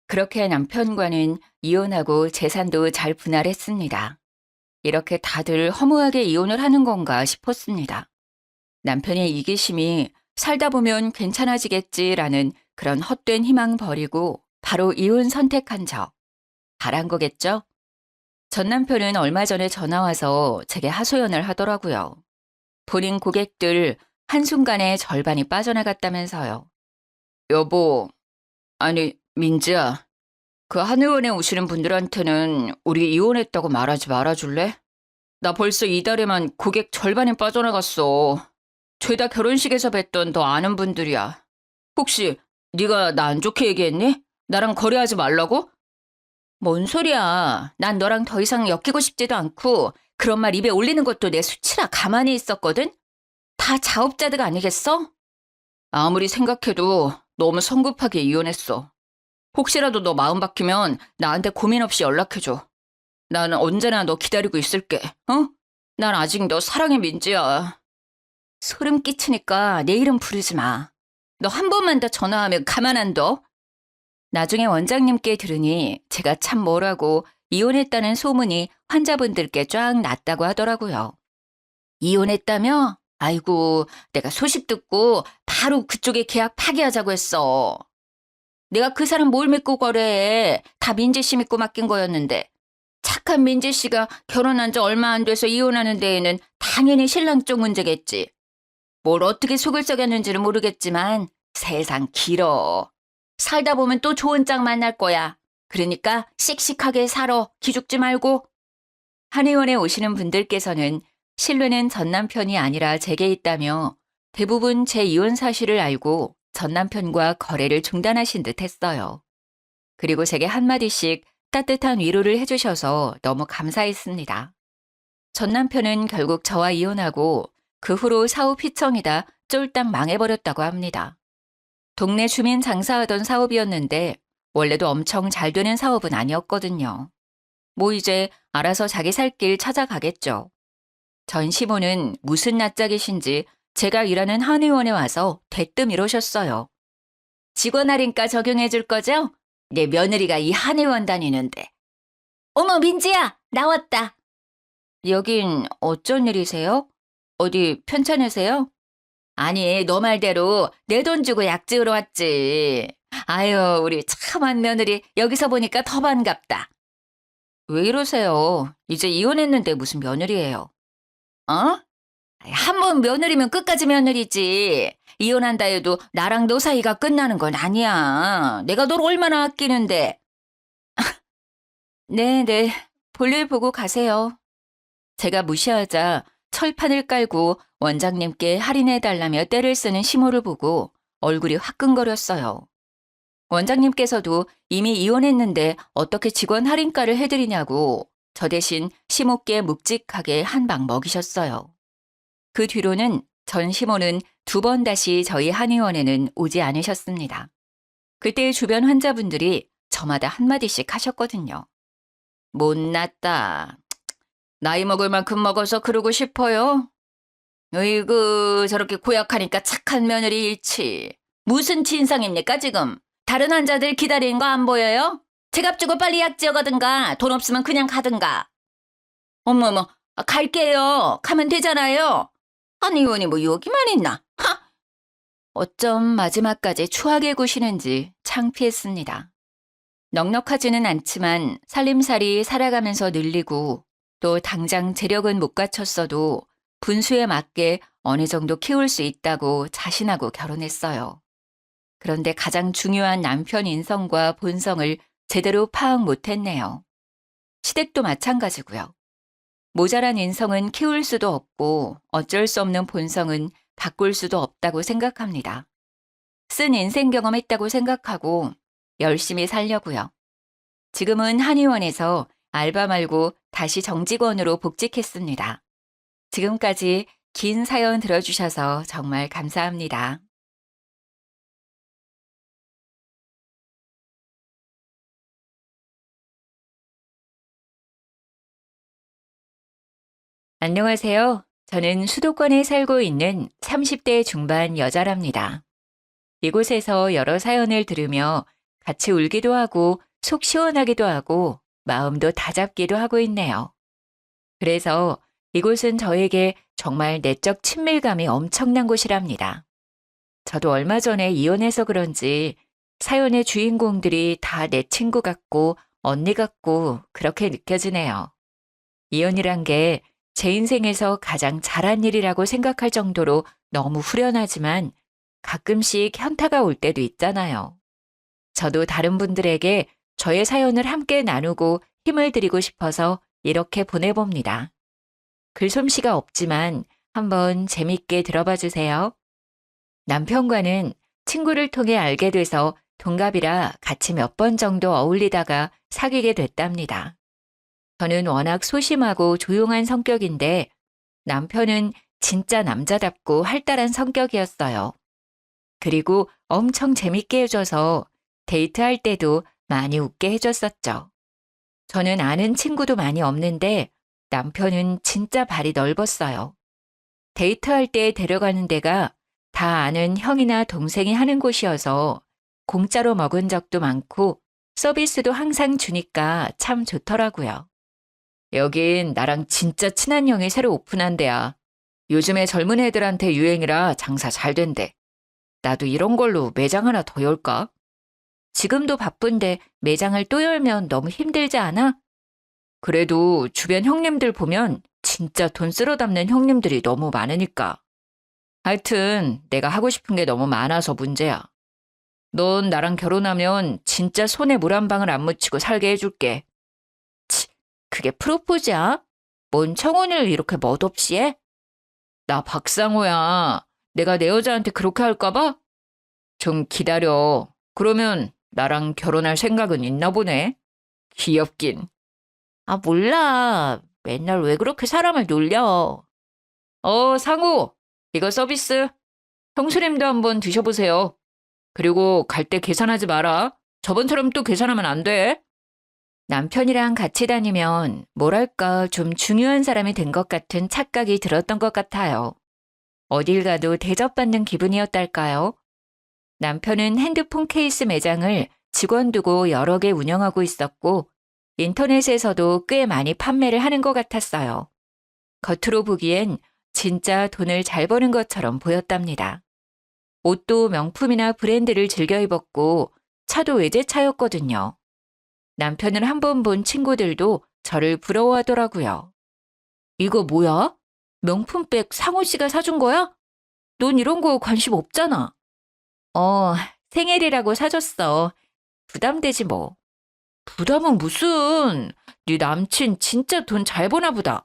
그렇게 남편과는 이혼하고 재산도 잘 분할했습니다. 이렇게 다들 허무하게 이혼을 하는 건가 싶었습니다. 남편의 이기심이 살다 보면 괜찮아지겠지라는 그런 헛된 희망 버리고 바로 이혼 선택한 저. 바란 거겠죠? 전 남편은 얼마 전에 전화와서 제게 하소연을 하더라고요. 본인 고객들 한순간에 절반이 빠져나갔다면서요. 여보, 아니 민지야, 그 한의원에 오시는 분들한테는 우리 이혼했다고 말하지 말아줄래? 나 벌써 이달에만 고객 절반이 빠져나갔어. 죄다 결혼식에서 뵀던 너 아는 분들이야. 혹시 네가 나 안 좋게 얘기했니? 나랑 거래하지 말라고? 뭔 소리야. 난 너랑 더 이상 엮이고 싶지도 않고 그런 말 입에 올리는 것도 내 수치라 가만히 있었거든? 다 자업자득 아니겠어? 아무리 생각해도 너무 성급하게 이혼했어. 혹시라도 너 마음 바뀌면 나한테 고민 없이 연락해줘. 나는 언제나 너 기다리고 있을게. 어? 난 아직 너 사랑의 민지야. 소름 끼치니까 내 이름 부르지 마. 너 한 번만 더 전화하면 가만 안 둬. 나중에 원장님께 들으니 제가 참 뭐라고 이혼했다는 소문이 환자분들께 쫙 났다고 하더라고요. 이혼했다며? 아이고, 내가 소식 듣고 바로 그쪽에 계약 파기하자고 했어. 내가 그 사람 뭘 믿고 거래해. 다 민지 씨 믿고 맡긴 거였는데. 착한 민지 씨가 결혼한 지 얼마 안 돼서 이혼하는 데에는 당연히 신랑 쪽 문제겠지. 뭘 어떻게 속을 썩였는지는 모르겠지만 세상 길어. 살다 보면 또 좋은 짝 만날 거야. 그러니까 씩씩하게 살아. 기죽지 말고. 한의원에 오시는 분들께서는 신뢰는 전 남편이 아니라 제게 있다며 대부분 제 이혼 사실을 알고 전 남편과 거래를 중단하신 듯 했어요. 그리고 제게 한마디씩 따뜻한 위로를 해주셔서 너무 감사했습니다. 전 남편은 결국 저와 이혼하고 그 후로 사업 휘청이다 쫄딱 망해버렸다고 합니다. 동네 주민 장사하던 사업이었는데 원래도 엄청 잘 되는 사업은 아니었거든요. 뭐 이제 알아서 자기 살 길 찾아가겠죠. 전 시모는 무슨 낯짝이신지 제가 일하는 한의원에 와서 대뜸 이러셨어요. 직원 할인가 적용해 줄 거죠? 내 며느리가 이 한의원 다니는데. 어머 민지야, 나왔다. 여긴 어쩐 일이세요? 어디 편찮으세요? 아니, 너 말대로 내 돈 주고 약 지으러 왔지. 아유, 우리 참한 며느리 여기서 보니까 더 반갑다. 왜 이러세요? 이제 이혼했는데 무슨 며느리예요? 어? 한 번 며느리면 끝까지 며느리지. 이혼한다 해도 나랑 너 사이가 끝나는 건 아니야. 내가 널 얼마나 아끼는데. 네네. 볼일 보고 가세요. 제가 무시하자 철판을 깔고 원장님께 할인해달라며 떼를 쓰는 시모를 보고 얼굴이 화끈거렸어요. 원장님께서도 이미 이혼했는데 어떻게 직원 할인가를 해드리냐고 저 대신 시모께 묵직하게 한 방 먹이셨어요. 그 뒤로는 전 시모는 2번 다시 저희 한의원에는 오지 않으셨습니다. 그때 주변 환자분들이 저마다 한마디씩 하셨거든요. 못났다. 나이 먹을 만큼 먹어서 그러고 싶어요? 으이구 저렇게 고약하니까 착한 며느리 잃지. 무슨 진상입니까 지금? 다른 환자들 기다리는 거 안 보여요? 지갑 주고 빨리 약 지어가든가 돈 없으면 그냥 가든가. 어머머 갈게요. 가면 되잖아요. 한의원이 뭐 여기만 있나? 하! 어쩜 마지막까지 추하게 구시는지 창피했습니다. 넉넉하지는 않지만 살림살이 살아가면서 늘리고 또 당장 재력은 못 갖췄어도 분수에 맞게 어느 정도 키울 수 있다고 자신하고 결혼했어요. 그런데 가장 중요한 남편 인성과 본성을 제대로 파악 못했네요. 시댁도 마찬가지고요. 모자란 인성은 키울 수도 없고 어쩔 수 없는 본성은 바꿀 수도 없다고 생각합니다. 쓴 인생 경험했다고 생각하고 열심히 살려고요. 지금은 한의원에서 알바 말고 다시 정직원으로 복직했습니다. 지금까지 긴 사연 들어주셔서 정말 감사합니다. 안녕하세요. 저는 수도권에 살고 있는 30대 중반 여자랍니다. 이곳에서 여러 사연을 들으며 같이 울기도 하고 속 시원하기도 하고 마음도 다잡기도 하고 있네요. 그래서 이곳은 저에게 정말 내적 친밀감이 엄청난 곳이랍니다. 저도 얼마 전에 이혼해서 그런지 사연의 주인공들이 다 내 친구 같고 언니 같고 그렇게 느껴지네요. 이혼이란 게 제 인생에서 가장 잘한 일이라고 생각할 정도로 너무 후련하지만 가끔씩 현타가 올 때도 있잖아요. 저도 다른 분들에게 저의 사연을 함께 나누고 힘을 드리고 싶어서 이렇게 보내봅니다. 글솜씨가 없지만 한번 재밌게 들어봐 주세요. 남편과는 친구를 통해 알게 돼서 동갑이라 같이 몇 번 정도 어울리다가 사귀게 됐답니다. 저는 워낙 소심하고 조용한 성격인데 남편은 진짜 남자답고 활달한 성격이었어요. 그리고 엄청 재밌게 해줘서 데이트할 때도 많이 웃게 해줬었죠. 저는 아는 친구도 많이 없는데 남편은 진짜 발이 넓었어요. 데이트할 때 데려가는 데가 다 아는 형이나 동생이 하는 곳이어서 공짜로 먹은 적도 많고 서비스도 항상 주니까 참 좋더라고요. 여긴 나랑 진짜 친한 형이 새로 오픈한 데야. 요즘에 젊은 애들한테 유행이라 장사 잘 된대. 나도 이런 걸로 매장 하나 더 열까? 지금도 바쁜데 매장을 또 열면 너무 힘들지 않아? 그래도 주변 형님들 보면 진짜 돈 쓸어 담는 형님들이 너무 많으니까. 하여튼 내가 하고 싶은 게 너무 많아서 문제야. 넌 나랑 결혼하면 진짜 손에 물 한 방울 안 묻히고 살게 해줄게. 치, 그게 프로포즈야? 뭔 청혼을 이렇게 멋없이 해? 나 박상호야. 내가 내 여자한테 그렇게 할까 봐? 좀 기다려. 그러면 나랑 결혼할 생각은 있나 보네. 귀엽긴. 아, 몰라. 맨날 왜 그렇게 사람을 놀려. 상우. 이거 서비스. 형수님도 한번 드셔보세요. 그리고 갈 때 계산하지 마라. 저번처럼 또 계산하면 안 돼. 남편이랑 같이 다니면 뭐랄까 좀 중요한 사람이 된 것 같은 착각이 들었던 것 같아요. 어딜 가도 대접받는 기분이었달까요? 남편은 핸드폰 케이스 매장을 직원 두고 여러 개 운영하고 있었고 인터넷에서도 꽤 많이 판매를 하는 것 같았어요. 겉으로 보기엔 진짜 돈을 잘 버는 것처럼 보였답니다. 옷도 명품이나 브랜드를 즐겨 입었고 차도 외제차였거든요. 남편을 한 번 본 친구들도 저를 부러워하더라고요. 이거 뭐야? 명품백 상호 씨가 사준 거야? 넌 이런 거 관심 없잖아. 생일이라고 사줬어. 부담되지 뭐. 부담은 무슨. 네 남친 진짜 돈 잘 버나 보다.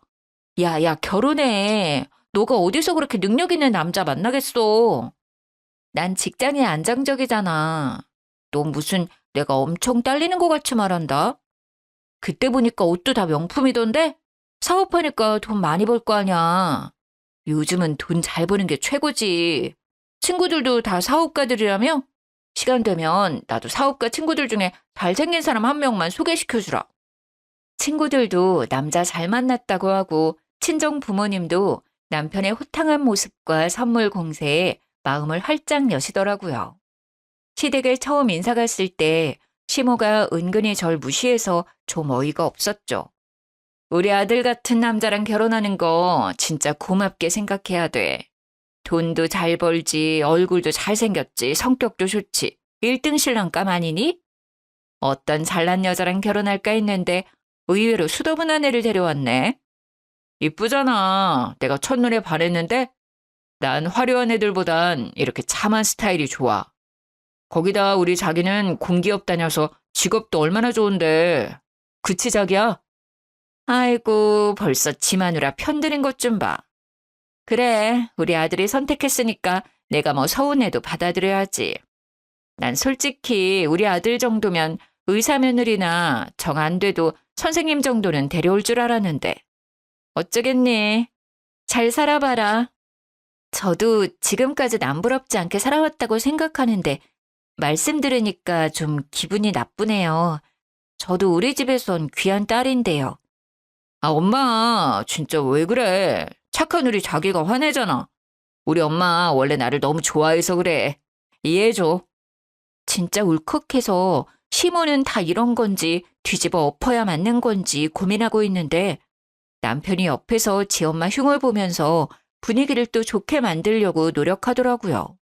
야, 결혼해. 너가 어디서 그렇게 능력 있는 남자 만나겠어. 난 직장이 안정적이잖아. 너 무슨 내가 엄청 딸리는 것 같이 말한다. 그때 보니까 옷도 다 명품이던데? 사업하니까 돈 많이 벌 거 아냐. 요즘은 돈 잘 버는 게 최고지. 친구들도 다 사업가들이라며? 시간 되면 나도 사업가 친구들 중에 잘생긴 사람 한 명만 소개시켜주라. 친구들도 남자 잘 만났다고 하고 친정 부모님도 남편의 호탕한 모습과 선물 공세에 마음을 활짝 여시더라고요. 시댁을 처음 인사 갔을 때 시모가 은근히 절 무시해서 좀 어이가 없었죠. 우리 아들 같은 남자랑 결혼하는 거 진짜 고맙게 생각해야 돼. 돈도 잘 벌지, 얼굴도 잘생겼지, 성격도 좋지. 1등 신랑감 아니니? 어떤 잘난 여자랑 결혼할까 했는데 의외로 수더분한 애를 데려왔네. 이쁘잖아. 내가 첫눈에 반했는데 난 화려한 애들보단 이렇게 참한 스타일이 좋아. 거기다 우리 자기는 공기업 다녀서 직업도 얼마나 좋은데. 그치 자기야? 아이고 벌써 지 마누라 편드는 것 좀 봐. 그래 우리 아들이 선택했으니까 내가 뭐 서운해도 받아들여야지. 난 솔직히 우리 아들 정도면 의사 며느리나 정 안 돼도 선생님 정도는 데려올 줄 알았는데. 어쩌겠니? 잘 살아봐라. 저도 지금까지 남부럽지 않게 살아왔다고 생각하는데 말씀 들으니까 좀 기분이 나쁘네요. 저도 우리 집에선 귀한 딸인데요. 아, 엄마, 진짜 왜 그래? 착한 우리 자기가 화내잖아. 우리 엄마 원래 나를 너무 좋아해서 그래. 이해해줘. 진짜 울컥해서 시모는 다 이런 건지 뒤집어 엎어야 맞는 건지 고민하고 있는데 남편이 옆에서 지 엄마 흉을 보면서 분위기를 또 좋게 만들려고 노력하더라고요.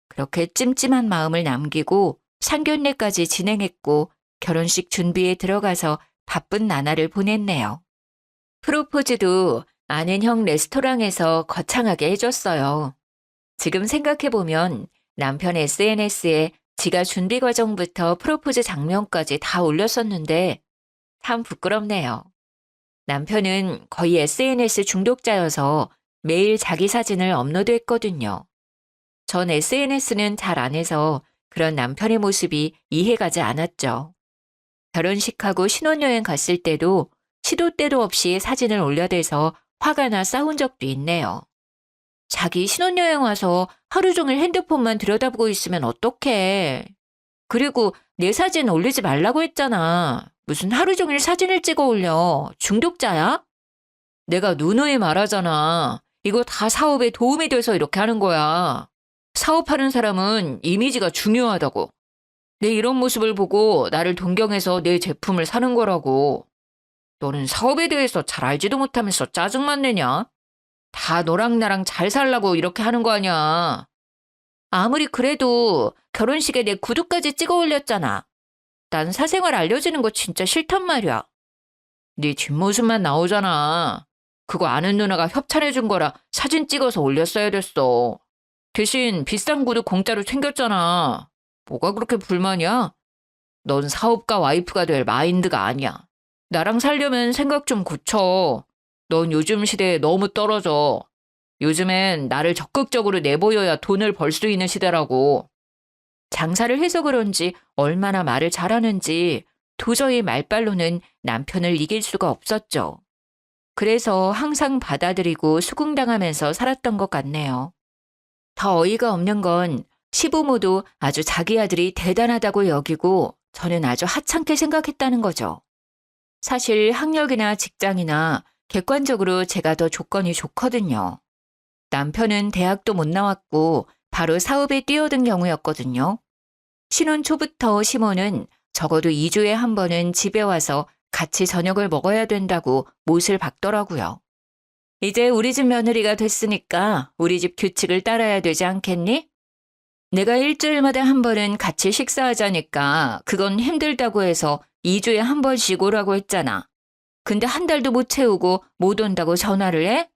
그렇게 찜찜한 마음을 남기고 상견례까지 진행했고 결혼식 준비에 들어가서 바쁜 나날을 보냈네요. 프로포즈도 아는 형 레스토랑에서 거창하게 해줬어요. 지금 생각해보면 남편 SNS에 지가 준비 과정부터 프로포즈 장면까지 다 올렸었는데 참 부끄럽네요. 남편은 거의 SNS 중독자여서 매일 자기 사진을 업로드했거든요. 전 SNS는 잘 안 해서 그런 남편의 모습이 이해가지 않았죠. 결혼식하고 신혼여행 갔을 때도 시도 때도 없이 사진을 올려대서 화가 나 싸운 적도 있네요. 자기 신혼여행 와서 하루 종일 핸드폰만 들여다보고 있으면 어떡해. 그리고 내 사진 올리지 말라고 했잖아. 무슨 하루 종일 사진을 찍어 올려. 중독자야? 내가 누누이 말하잖아. 이거 다 사업에 도움이 돼서 이렇게 하는 거야. 사업하는 사람은 이미지가 중요하다고. 내 이런 모습을 보고 나를 동경해서 내 제품을 사는 거라고. 너는 사업에 대해서 잘 알지도 못하면서 짜증만 내냐? 다 너랑 나랑 잘 살라고 이렇게 하는 거 아니야. 아무리 그래도 결혼식에 내 구두까지 찍어 올렸잖아. 난 사생활 알려지는 거 진짜 싫단 말이야. 네 뒷모습만 나오잖아. 그거 아는 누나가 협찬해 준 거라 사진 찍어서 올렸어야 됐어. 대신 비싼 구두 공짜로 챙겼잖아. 뭐가 그렇게 불만이야? 넌 사업가 와이프가 될 마인드가 아니야. 나랑 살려면 생각 좀 고쳐. 넌 요즘 시대에 너무 떨어져. 요즘엔 나를 적극적으로 내보여야 돈을 벌 수 있는 시대라고. 장사를 해서 그런지 얼마나 말을 잘하는지 도저히 말발로는 남편을 이길 수가 없었죠. 그래서 항상 받아들이고 수긍당하면서 살았던 것 같네요. 더 어이가 없는 건 시부모도 아주 자기 아들이 대단하다고 여기고 저는 아주 하찮게 생각했다는 거죠. 사실 학력이나 직장이나 객관적으로 제가 더 조건이 좋거든요. 남편은 대학도 못 나왔고 바로 사업에 뛰어든 경우였거든요. 신혼 초부터 시모는 적어도 2주에 한 번은 집에 와서 같이 저녁을 먹어야 된다고 못을 박더라고요. 이제 우리 집 며느리가 됐으니까 우리 집 규칙을 따라야 되지 않겠니? 내가 일주일마다 한 번은 같이 식사하자니까 그건 힘들다고 해서 2주에 한 번씩 오라고 했잖아. 근데 한 달도 못 채우고 못 온다고 전화를 해?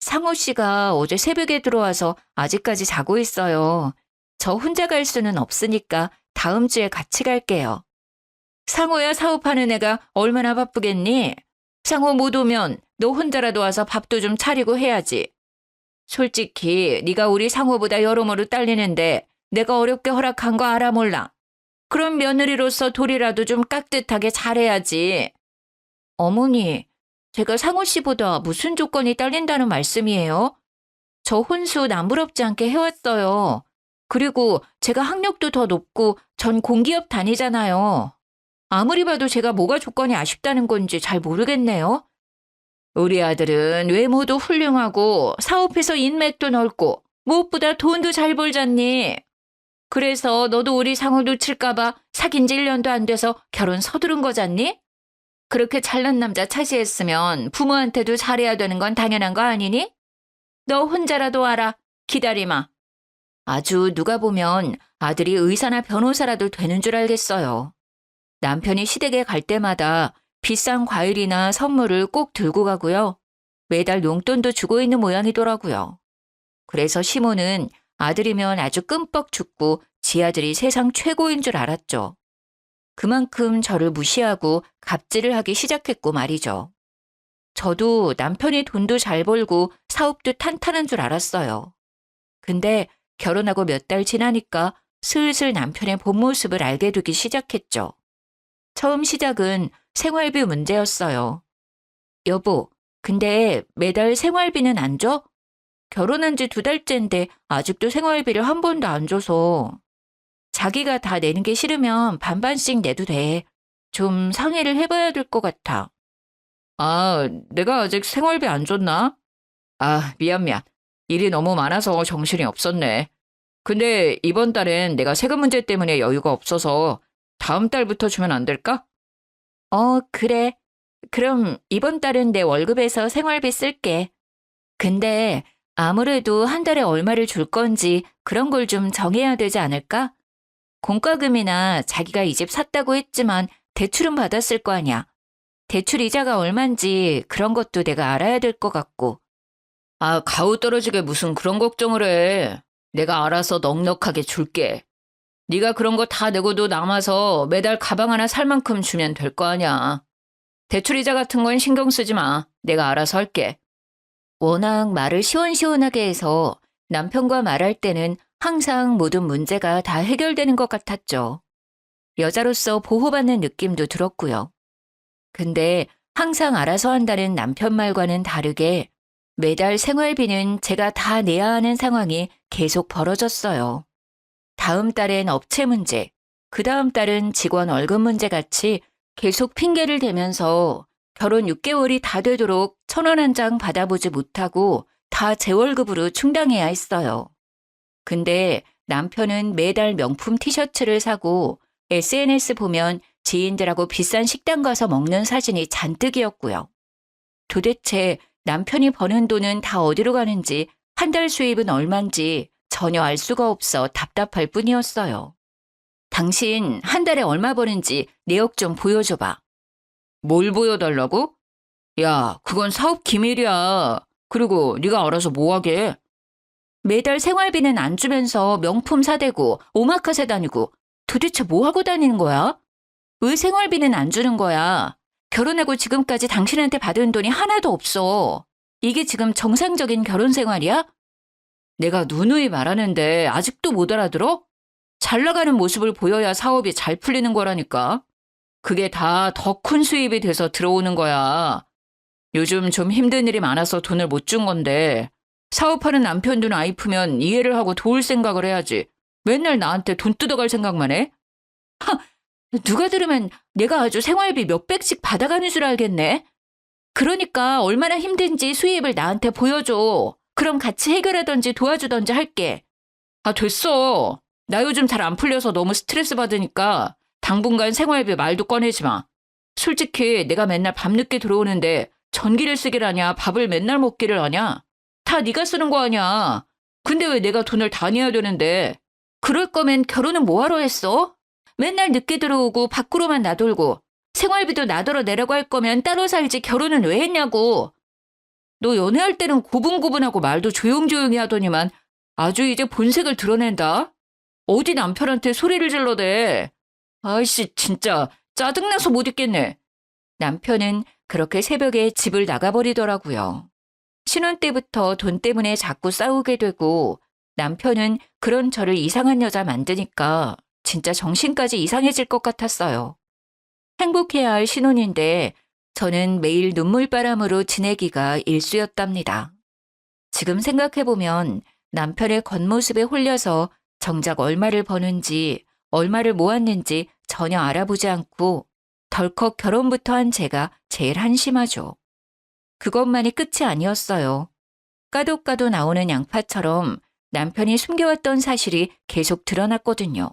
상호 씨가 어제 새벽에 들어와서 아직까지 자고 있어요. 저 혼자 갈 수는 없으니까 다음 주에 같이 갈게요. 상호야 사업하는 애가 얼마나 바쁘겠니? 상호 못 오면 너 혼자라도 와서 밥도 좀 차리고 해야지. 솔직히 네가 우리 상호보다 여러모로 딸리는데 내가 어렵게 허락한 거 알아 몰라. 그럼 며느리로서 도리라도 좀 깍듯하게 잘해야지. 어머니, 제가 상호 씨보다 무슨 조건이 딸린다는 말씀이에요? 저 혼수 남부럽지 않게 해왔어요. 그리고 제가 학력도 더 높고 전 공기업 다니잖아요. 아무리 봐도 제가 뭐가 조건이 아쉽다는 건지 잘 모르겠네요. 우리 아들은 외모도 훌륭하고 사업해서 인맥도 넓고 무엇보다 돈도 잘 벌잖니. 그래서 너도 우리 상호 놓칠까 봐 사귄 지 1년도 안 돼서 결혼 서두른 거잖니? 그렇게 잘난 남자 차지했으면 부모한테도 잘해야 되는 건 당연한 거 아니니? 너 혼자라도 알아. 기다리마. 아주 누가 보면 아들이 의사나 변호사라도 되는 줄 알겠어요. 남편이 시댁에 갈 때마다 비싼 과일이나 선물을 꼭 들고 가고요. 매달 용돈도 주고 있는 모양이더라고요. 그래서 시모는 아들이면 아주 끔뻑 죽고 지 아들이 세상 최고인 줄 알았죠. 그만큼 저를 무시하고 갑질을 하기 시작했고 말이죠. 저도 남편이 돈도 잘 벌고 사업도 탄탄한 줄 알았어요. 근데 결혼하고 몇 달 지나니까 슬슬 남편의 본 모습을 알게 되기 시작했죠. 처음 시작은 생활비 문제였어요. 여보, 근데 매달 생활비는 안 줘? 결혼한 지 2달째인데 아직도 생활비를 한 번도 안 줘서. 자기가 다 내는 게 싫으면 반반씩 내도 돼. 좀 상의를 해봐야 될 것 같아. 아, 내가 아직 생활비 안 줬나? 아, 미안. 일이 너무 많아서 정신이 없었네. 근데 이번 달엔 내가 세금 문제 때문에 여유가 없어서 다음 달부터 주면 안 될까? 그래. 그럼 이번 달은 내 월급에서 생활비 쓸게. 근데 아무래도 한 달에 얼마를 줄 건지 그런 걸 좀 정해야 되지 않을까? 공과금이나 자기가 이 집 샀다고 했지만 대출은 받았을 거 아니야. 대출 이자가 얼만지 그런 것도 내가 알아야 될 것 같고. 아, 가우 떨어지게 무슨 그런 걱정을 해. 내가 알아서 넉넉하게 줄게. 네가 그런 거 다 내고도 남아서 매달 가방 하나 살 만큼 주면 될 거 아니야. 대출 이자 같은 건 신경 쓰지 마. 내가 알아서 할게. 워낙 말을 시원시원하게 해서 남편과 말할 때는 항상 모든 문제가 다 해결되는 것 같았죠. 여자로서 보호받는 느낌도 들었고요. 근데 항상 알아서 한다는 남편 말과는 다르게 매달 생활비는 제가 다 내야 하는 상황이 계속 벌어졌어요. 다음 달엔 업체 문제, 그 다음 달은 직원 월급 문제 같이 계속 핑계를 대면서 결혼 6개월이 다 되도록 1,000원 한 장 받아보지 못하고 다 제 월급으로 충당해야 했어요. 근데 남편은 매달 명품 티셔츠를 사고 SNS 보면 지인들하고 비싼 식당 가서 먹는 사진이 잔뜩이었고요. 도대체 남편이 버는 돈은 다 어디로 가는지 한 달 수입은 얼만지 전혀 알 수가 없어 답답할 뿐이었어요. 당신 한 달에 얼마 버는지 내역 좀 보여줘봐. 뭘 보여달라고? 야, 그건 사업 기밀이야. 그리고 네가 알아서 뭐 하게? 매달 생활비는 안 주면서 명품 사대고 오마카세 다니고 도대체 뭐 하고 다니는 거야? 왜 생활비는 안 주는 거야? 결혼하고 지금까지 당신한테 받은 돈이 하나도 없어. 이게 지금 정상적인 결혼 생활이야? 내가 누누이 말하는데 아직도 못 알아들어? 잘 나가는 모습을 보여야 사업이 잘 풀리는 거라니까. 그게 다 더 큰 수입이 돼서 들어오는 거야. 요즘 좀 힘든 일이 많아서 돈을 못 준 건데 사업하는 남편 눈 아이프면 이해를 하고 도울 생각을 해야지. 맨날 나한테 돈 뜯어갈 생각만 해? 누가 들으면 내가 아주 생활비 몇백씩 받아가는 줄 알겠네. 그러니까 얼마나 힘든지 수입을 나한테 보여줘. 그럼 같이 해결하던지 도와주던지 할게. 아, 됐어. 나 요즘 잘 안 풀려서 너무 스트레스 받으니까 당분간 생활비 말도 꺼내지 마. 솔직히 내가 맨날 밤늦게 들어오는데 전기를 쓰길 하냐 밥을 맨날 먹기를 하냐. 다 네가 쓰는 거 아니야. 근데 왜 내가 돈을 다 내야 되는데. 그럴 거면 결혼은 뭐하러 했어? 맨날 늦게 들어오고 밖으로만 나돌고 생활비도 나더러 내라고 할 거면 따로 살지 결혼은 왜 했냐고. 너 연애할 때는 고분고분하고 말도 조용조용히 하더니만 아주 이제 본색을 드러낸다. 어디 남편한테 소리를 질러대. 아이씨, 진짜 짜증나서 못 있겠네. 남편은 그렇게 새벽에 집을 나가버리더라고요. 신혼 때부터 돈 때문에 자꾸 싸우게 되고 남편은 그런 저를 이상한 여자 만드니까 진짜 정신까지 이상해질 것 같았어요. 행복해야 할 신혼인데 저는 매일 눈물바람으로 지내기가 일쑤였답니다. 지금 생각해보면 남편의 겉모습에 홀려서 정작 얼마를 버는지 얼마를 모았는지 전혀 알아보지 않고 덜컥 결혼부터 한 제가 제일 한심하죠. 그것만이 끝이 아니었어요. 까도 까도 나오는 양파처럼 남편이 숨겨왔던 사실이 계속 드러났거든요.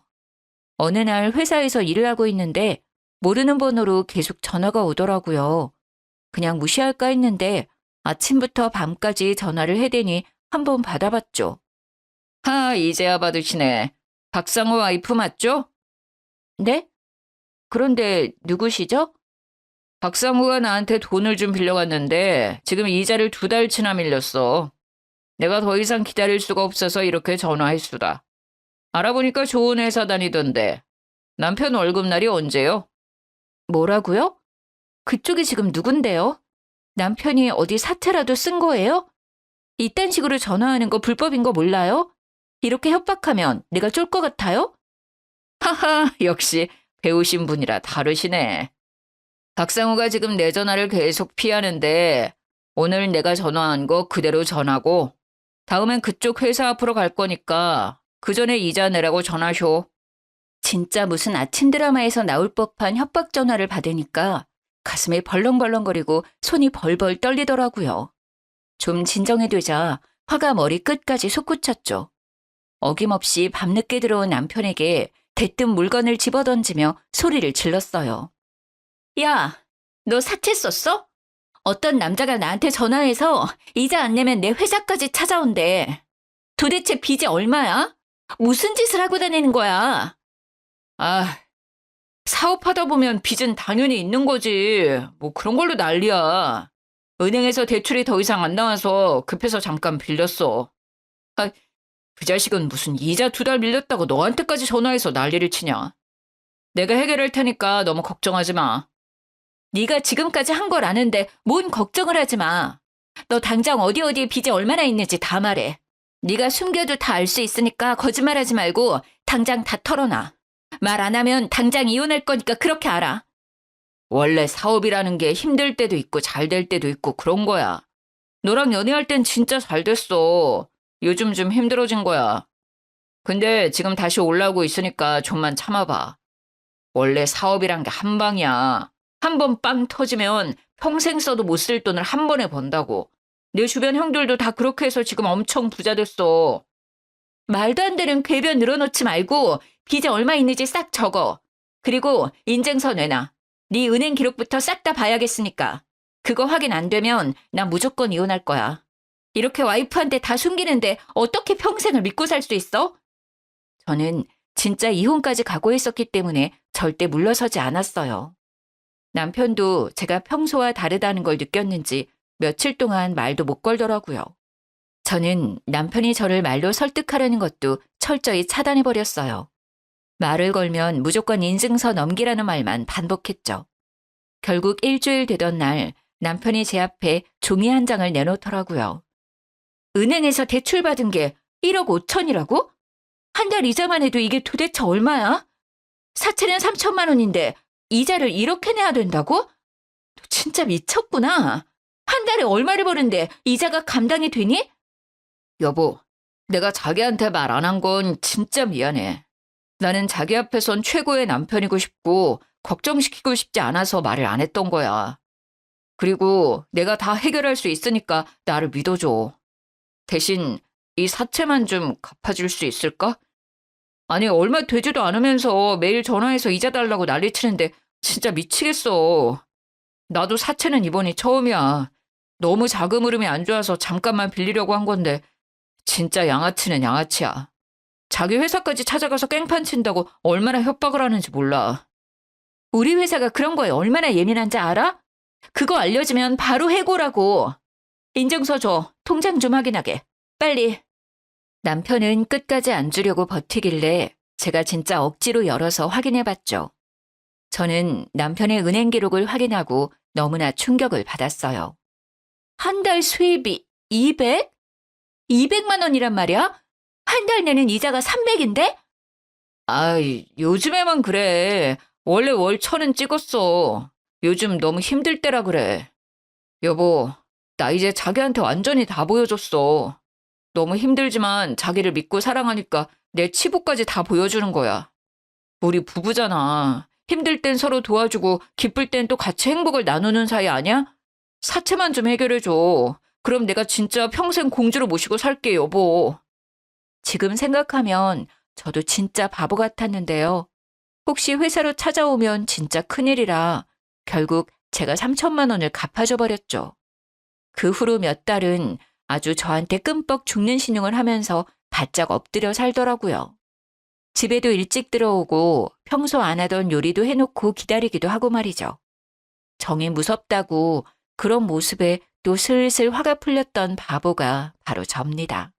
어느 날 회사에서 일을 하고 있는데 모르는 번호로 계속 전화가 오더라고요. 그냥 무시할까 했는데 아침부터 밤까지 전화를 해대니 한번 받아봤죠. 이제야 받으시네. 박상호 와이프 맞죠? 네? 그런데 누구시죠? 박상우가 나한테 돈을 좀 빌려갔는데 지금 이자를 2달치나 밀렸어. 내가 더 이상 기다릴 수가 없어서 이렇게 전화했수다. 알아보니까 좋은 회사 다니던데. 남편 월급날이 언제요? 뭐라고요? 그쪽이 지금 누군데요? 남편이 어디 사채라도 쓴 거예요? 이딴 식으로 전화하는 거 불법인 거 몰라요? 이렇게 협박하면 내가 쫄 것 같아요? 하하, 역시 배우신 분이라 다르시네. 박상우가 지금 내 전화를 계속 피하는데 오늘 내가 전화한 거 그대로 전하고 다음엔 그쪽 회사 앞으로 갈 거니까 그 전에 이자 내라고 전하쇼. 진짜 무슨 아침 드라마에서 나올 법한 협박 전화를 받으니까 가슴이 벌렁벌렁거리고 손이 벌벌 떨리더라고요. 좀 진정해되자 화가 머리 끝까지 솟구쳤죠. 어김없이 밤늦게 들어온 남편에게 대뜸 물건을 집어던지며 소리를 질렀어요. 야, 너 사채 썼어? 어떤 남자가 나한테 전화해서 이자 안 내면 내 회사까지 찾아온대. 도대체 빚이 얼마야? 무슨 짓을 하고 다니는 거야? 사업하다 보면 빚은 당연히 있는 거지. 뭐 그런 걸로 난리야. 은행에서 대출이 더 이상 안 나와서 급해서 잠깐 빌렸어. 그 자식은 무슨 이자 2달 밀렸다고 너한테까지 전화해서 난리를 치냐. 내가 해결할 테니까 너무 걱정하지 마. 네가 지금까지 한 걸 아는데 뭔 걱정을 하지 마. 너 당장 어디에 빚이 얼마나 있는지 다 말해. 네가 숨겨도 다 알 수 있으니까 거짓말하지 말고 당장 다 털어놔. 말 안 하면 당장 이혼할 거니까 그렇게 알아. 원래 사업이라는 게 힘들 때도 있고 잘 될 때도 있고 그런 거야. 너랑 연애할 땐 진짜 잘 됐어. 요즘 좀 힘들어진 거야. 근데 지금 다시 올라오고 있으니까 좀만 참아봐. 원래 사업이란 게 한 방이야. 한 번 빵 터지면 평생 써도 못 쓸 돈을 한 번에 번다고. 내 주변 형들도 다 그렇게 해서 지금 엄청 부자 됐어. 말도 안 되는 궤변 늘어놓지 말고 빚이 얼마 있는지 싹 적어. 그리고 인증서 내놔. 네 은행 기록부터 싹 다 봐야겠으니까. 그거 확인 안 되면 나 무조건 이혼할 거야. 이렇게 와이프한테 다 숨기는데 어떻게 평생을 믿고 살 수 있어? 저는 진짜 이혼까지 각오했었기 때문에 절대 물러서지 않았어요. 남편도 제가 평소와 다르다는 걸 느꼈는지 며칠 동안 말도 못 걸더라고요. 저는 남편이 저를 말로 설득하려는 것도 철저히 차단해버렸어요. 말을 걸면 무조건 인증서 넘기라는 말만 반복했죠. 결국 일주일 되던 날 남편이 제 앞에 종이 한 장을 내놓더라고요. 은행에서 대출받은 게 1억 5천이라고? 한 달 이자만 해도 이게 도대체 얼마야? 사채는 3천만 원인데 이자를 이렇게 내야 된다고? 너 진짜 미쳤구나. 한 달에 얼마를 버는데 이자가 감당이 되니? 여보, 내가 자기한테 말 안 한 건 진짜 미안해. 나는 자기 앞에선 최고의 남편이고 싶고 걱정시키고 싶지 않아서 말을 안 했던 거야. 그리고 내가 다 해결할 수 있으니까 나를 믿어줘. 대신 이 사채만 좀 갚아줄 수 있을까? 아니, 얼마 되지도 않으면서 매일 전화해서 이자 달라고 난리치는데 진짜 미치겠어. 나도 사채는 이번이 처음이야. 너무 자금 흐름이 안 좋아서 잠깐만 빌리려고 한 건데 진짜 양아치는 양아치야. 자기 회사까지 찾아가서 깽판 친다고 얼마나 협박을 하는지 몰라. 우리 회사가 그런 거에 얼마나 예민한지 알아? 그거 알려주면 바로 해고라고. 인증서 줘. 통장 좀 확인하게. 빨리. 남편은 끝까지 안 주려고 버티길래 제가 진짜 억지로 열어서 확인해봤죠. 저는 남편의 은행 기록을 확인하고 너무나 충격을 받았어요. 한 달 수입이 200? 200만 원이란 말이야? 한 달 내는 이자가 300인데? 아이, 요즘에만 그래. 원래 월 1000은 찍었어. 요즘 너무 힘들 때라 그래. 여보, 나 이제 자기한테 완전히 다 보여줬어. 너무 힘들지만 자기를 믿고 사랑하니까 내 치부까지 다 보여주는 거야. 우리 부부잖아. 힘들 땐 서로 도와주고 기쁠 땐 또 같이 행복을 나누는 사이 아니야? 사채만 좀 해결해줘. 그럼 내가 진짜 평생 공주로 모시고 살게, 여보. 지금 생각하면 저도 진짜 바보 같았는데요. 혹시 회사로 찾아오면 진짜 큰일이라 결국 제가 3천만 원을 갚아줘 버렸죠. 그 후로 몇 달은 아주 저한테 끔뻑 죽는 신용을 하면서 바짝 엎드려 살더라고요. 집에도 일찍 들어오고 평소 안 하던 요리도 해놓고 기다리기도 하고 말이죠. 정이 무섭다고 그런 모습에 또 슬슬 화가 풀렸던 바보가 바로 접니다.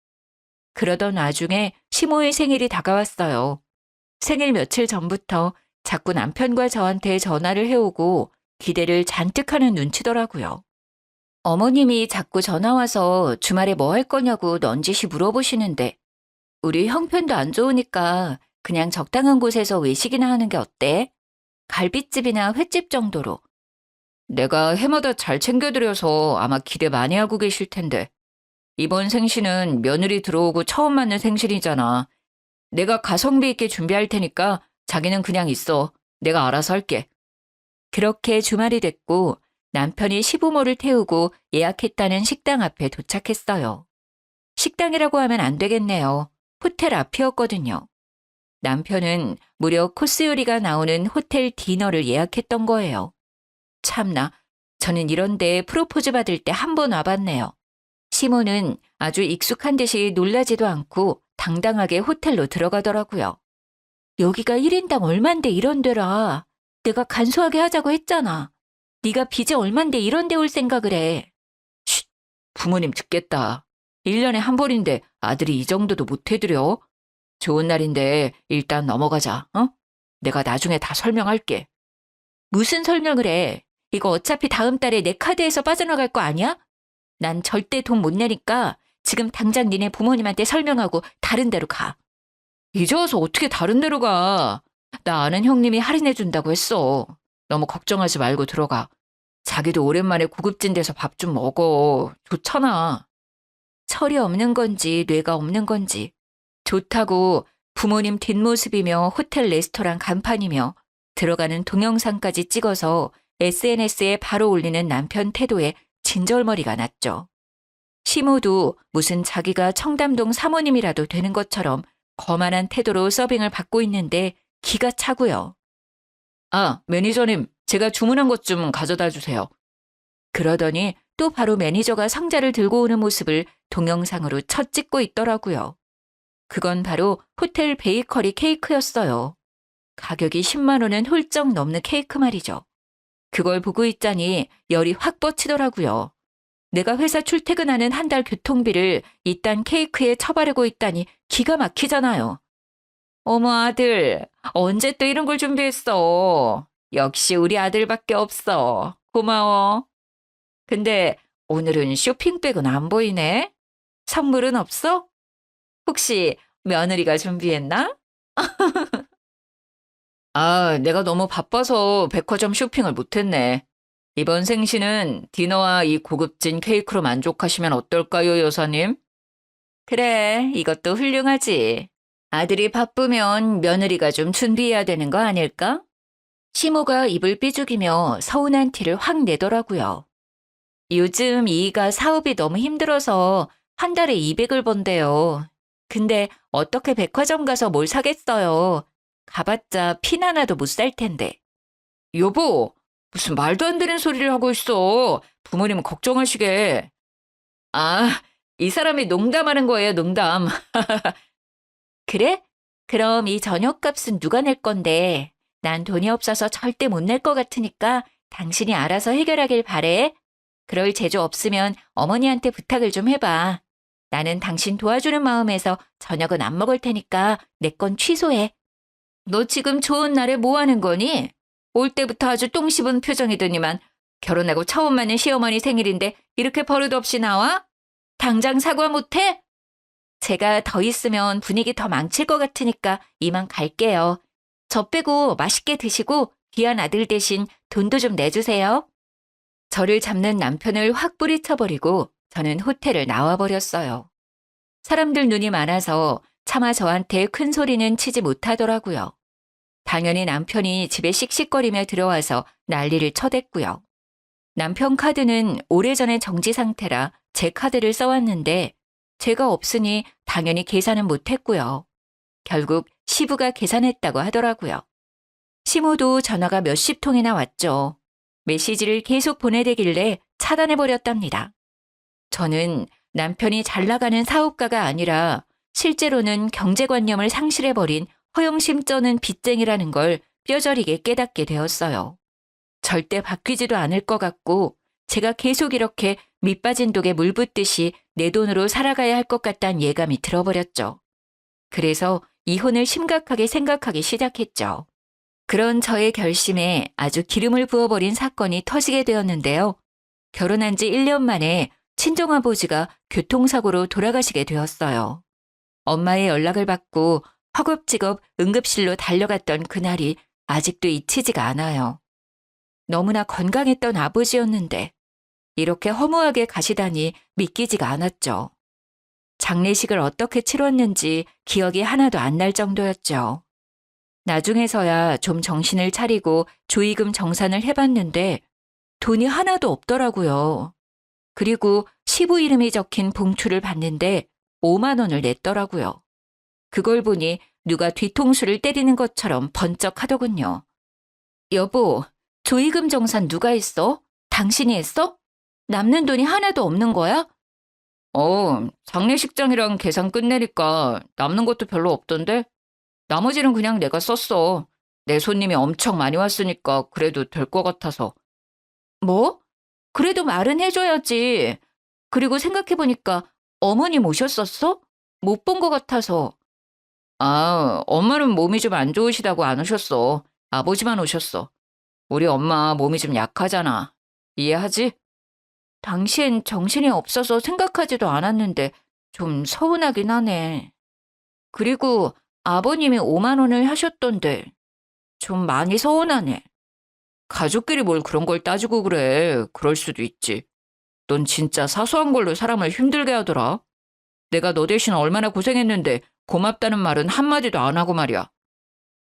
그러던 와중에 시모의 생일이 다가왔어요. 생일 며칠 전부터 자꾸 남편과 저한테 전화를 해오고 기대를 잔뜩 하는 눈치더라고요. 어머님이 자꾸 전화 와서 주말에 뭐 할 거냐고 넌지시 물어보시는데 우리 형편도 안 좋으니까 그냥 적당한 곳에서 외식이나 하는 게 어때? 갈빗집이나 횟집 정도로. 내가 해마다 잘 챙겨드려서 아마 기대 많이 하고 계실 텐데. 이번 생신은 며느리 들어오고 처음 맞는 생신이잖아. 내가 가성비 있게 준비할 테니까 자기는 그냥 있어. 내가 알아서 할게. 그렇게 주말이 됐고 남편이 시부모를 태우고 예약했다는 식당 앞에 도착했어요. 식당이라고 하면 안 되겠네요. 호텔 앞이었거든요. 남편은 무려 코스 요리가 나오는 호텔 디너를 예약했던 거예요. 참나, 저는 이런 데 프로포즈 받을 때 한 번 와봤네요. 시모는 아주 익숙한 듯이 놀라지도 않고 당당하게 호텔로 들어가더라고요. 여기가 1인당 얼만데 이런 데라. 내가 간소하게 하자고 했잖아. 네가 빚이 얼만데 이런 데 올 생각을 해. 쉿, 부모님 듣겠다. 1년에 한 번인데 아들이 이 정도도 못 해드려? 좋은 날인데 일단 넘어가자, 어? 내가 나중에 다 설명할게. 무슨 설명을 해? 이거 어차피 다음 달에 내 카드에서 빠져나갈 거 아니야? 난 절대 돈 못 내니까 지금 당장 니네 부모님한테 설명하고 다른 데로 가. 이제 와서 어떻게 다른 데로 가? 나 아는 형님이 할인해준다고 했어. 너무 걱정하지 말고 들어가. 자기도 오랜만에 고급진 데서 밥 좀 먹어. 좋잖아. 철이 없는 건지 뇌가 없는 건지 좋다고 부모님 뒷모습이며 호텔 레스토랑 간판이며 들어가는 동영상까지 찍어서 SNS에 바로 올리는 남편 태도에 진절머리가 났죠. 시모도 무슨 자기가 청담동 사모님이라도 되는 것처럼 거만한 태도로 서빙을 받고 있는데 기가 차고요. 아, 매니저님, 제가 주문한 것 좀 가져다 주세요. 그러더니 또 바로 매니저가 상자를 들고 오는 모습을 동영상으로 첫 찍고 있더라고요. 그건 바로 호텔 베이커리 케이크였어요. 가격이 10만 원은 훌쩍 넘는 케이크 말이죠. 그걸 보고 있자니 열이 확 뻗치더라고요. 내가 회사 출퇴근하는 한 달 교통비를 이딴 케이크에 쳐바르고 있다니 기가 막히잖아요. 어머 아들, 언제 또 이런 걸 준비했어? 역시 우리 아들밖에 없어. 고마워. 근데 오늘은 쇼핑백은 안 보이네? 선물은 없어? 혹시 며느리가 준비했나? 아, 내가 너무 바빠서 백화점 쇼핑을 못했네. 이번 생신은 디너와 이 고급진 케이크로 만족하시면 어떨까요, 여사님? 그래, 이것도 훌륭하지. 아들이 바쁘면 며느리가 좀 준비해야 되는 거 아닐까? 시모가 입을 삐죽이며 서운한 티를 확 내더라고요. 요즘 이이가 사업이 너무 힘들어서 한 달에 200을 번대요. 근데 어떻게 백화점 가서 뭘 사겠어요. 가봤자 핀 하나도 못 살 텐데. 여보, 무슨 말도 안 되는 소리를 하고 있어. 부모님은 걱정하시게. 아, 이 사람이 농담하는 거예요, 농담. 그래? 그럼 이 저녁값은 누가 낼 건데? 난 돈이 없어서 절대 못 낼 것 같으니까 당신이 알아서 해결하길 바래. 그럴 재주 없으면 어머니한테 부탁을 좀 해봐. 나는 당신 도와주는 마음에서 저녁은 안 먹을 테니까 내 건 취소해. 너 지금 좋은 날에 뭐 하는 거니? 올 때부터 아주 똥 씹은 표정이더니만 결혼하고 처음 맞는 시어머니 생일인데 이렇게 버릇없이 나와? 당장 사과 못해? 제가 더 있으면 분위기 더 망칠 것 같으니까 이만 갈게요. 저 빼고 맛있게 드시고 귀한 아들 대신 돈도 좀 내주세요. 저를 잡는 남편을 확 뿌리쳐버리고 저는 호텔을 나와버렸어요. 사람들 눈이 많아서 차마 저한테 큰 소리는 치지 못하더라고요. 당연히 남편이 집에 씩씩거리며 들어와서 난리를 쳐댔고요. 남편 카드는 오래전에 정지 상태라 제 카드를 써왔는데 제가 없으니 당연히 계산은 못했고요. 결국 시부가 계산했다고 하더라고요. 시모도 전화가 몇십 통이나 왔죠. 메시지를 계속 보내대길래 차단해버렸답니다. 저는 남편이 잘 나가는 사업가가 아니라 실제로는 경제관념을 상실해버린 허영심 쩌는 빚쟁이라는 걸 뼈저리게 깨닫게 되었어요. 절대 바뀌지도 않을 것 같고 제가 계속 이렇게 밑빠진 독에 물 붓듯이 내 돈으로 살아가야 할 것 같다는 예감이 들어버렸죠. 그래서 이혼을 심각하게 생각하기 시작했죠. 그런 저의 결심에 아주 기름을 부어버린 사건이 터지게 되었는데요. 결혼한 지 1년 만에 친정아버지가 교통사고로 돌아가시게 되었어요. 엄마의 연락을 받고 허겁지겁 응급실로 달려갔던 그날이 아직도 잊히지가 않아요. 너무나 건강했던 아버지였는데 이렇게 허무하게 가시다니 믿기지가 않았죠. 장례식을 어떻게 치렀는지 기억이 하나도 안 날 정도였죠. 나중에서야 좀 정신을 차리고 조의금 정산을 해봤는데 돈이 하나도 없더라고요. 그리고 시부 이름이 적힌 봉투를 봤는데 5만 원을 냈더라고요. 그걸 보니 누가 뒤통수를 때리는 것처럼 번쩍하더군요. 여보, 조의금 정산 누가 했어? 당신이 했어? 남는 돈이 하나도 없는 거야? 장례식장이랑 계산 끝내니까 남는 것도 별로 없던데? 나머지는 그냥 내가 썼어. 내 손님이 엄청 많이 왔으니까 그래도 될 것 같아서. 뭐? 그래도 말은 해줘야지. 그리고 생각해보니까 어머니 모셨었어? 못 본 것 같아서. 엄마는 몸이 좀 안 좋으시다고 안 오셨어. 아버지만 오셨어. 우리 엄마 몸이 좀 약하잖아. 이해하지? 당시엔 정신이 없어서 생각하지도 않았는데 좀 서운하긴 하네. 그리고 아버님이 5만 원을 하셨던데 좀 많이 서운하네. 가족끼리 뭘 그런 걸 따지고 그래. 그럴 수도 있지. 넌 진짜 사소한 걸로 사람을 힘들게 하더라. 내가 너 대신 얼마나 고생했는데 고맙다는 말은 한마디도 안 하고 말이야.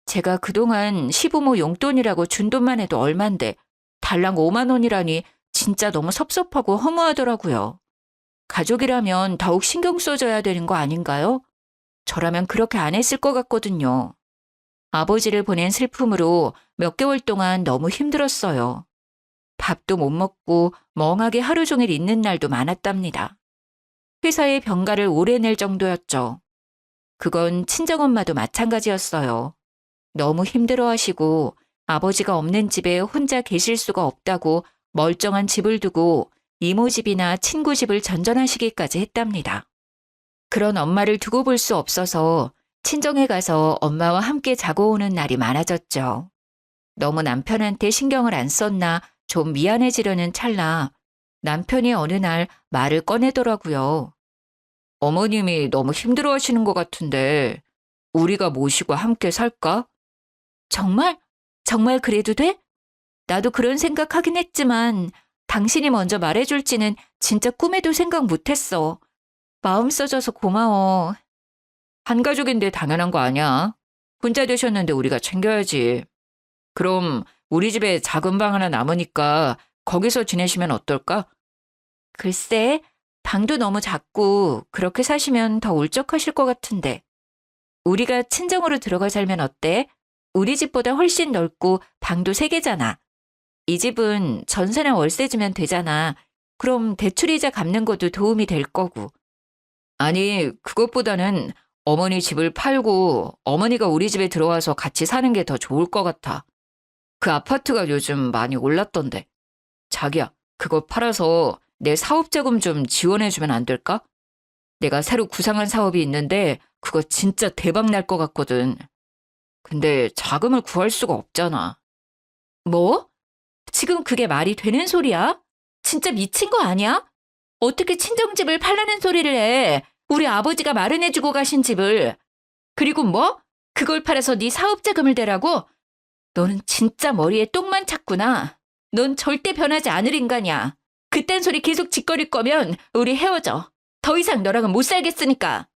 제가 그동안 시부모 용돈이라고 준 돈만 해도 얼만데 달랑 5만 원이라니 진짜 너무 섭섭하고 허무하더라고요. 가족이라면 더욱 신경 써줘야 되는 거 아닌가요? 저라면 그렇게 안 했을 것 같거든요. 아버지를 보낸 슬픔으로 몇 개월 동안 너무 힘들었어요. 밥도 못 먹고 멍하게 하루 종일 있는 날도 많았답니다. 회사의 병가를 오래 낼 정도였죠. 그건 친정엄마도 마찬가지였어요. 너무 힘들어하시고 아버지가 없는 집에 혼자 계실 수가 없다고 멀쩡한 집을 두고 이모 집이나 친구 집을 전전하시기까지 했답니다. 그런 엄마를 두고 볼 수 없어서 친정에 가서 엄마와 함께 자고 오는 날이 많아졌죠. 너무 남편한테 신경을 안 썼나 좀 미안해지려는 찰나 남편이 어느 날 말을 꺼내더라고요. 어머님이 너무 힘들어하시는 것 같은데 우리가 모시고 함께 살까? 정말? 정말 그래도 돼? 나도 그런 생각하긴 했지만 당신이 먼저 말해줄지는 진짜 꿈에도 생각 못했어. 마음 써줘서 고마워. 한 가족인데 당연한 거 아니야. 혼자 되셨는데 우리가 챙겨야지. 그럼 우리 집에 작은 방 하나 남으니까 거기서 지내시면 어떨까? 글쎄, 방도 너무 작고 그렇게 사시면 더 울적하실 것 같은데. 우리가 친정으로 들어가 살면 어때? 우리 집보다 훨씬 넓고 방도 3개잖아. 이 집은 전세나 월세 주면 되잖아. 그럼 대출이자 갚는 것도 도움이 될 거고. 아니, 그것보다는 어머니 집을 팔고 어머니가 우리 집에 들어와서 같이 사는 게 더 좋을 것 같아. 그 아파트가 요즘 많이 올랐던데. 자기야, 그거 팔아서 내 사업자금 좀 지원해주면 안 될까? 내가 새로 구상한 사업이 있는데 그거 진짜 대박 날 것 같거든. 근데 자금을 구할 수가 없잖아. 뭐? 지금 그게 말이 되는 소리야? 진짜 미친 거 아니야? 어떻게 친정집을 팔라는 소리를 해? 우리 아버지가 마련해주고 가신 집을. 그리고 뭐? 그걸 팔아서 네 사업자금을 대라고? 너는 진짜 머리에 똥만 찼구나. 넌 절대 변하지 않을 인간이야. 그딴 소리 계속 짓거릴 거면 우리 헤어져. 더 이상 너랑은 못 살겠으니까.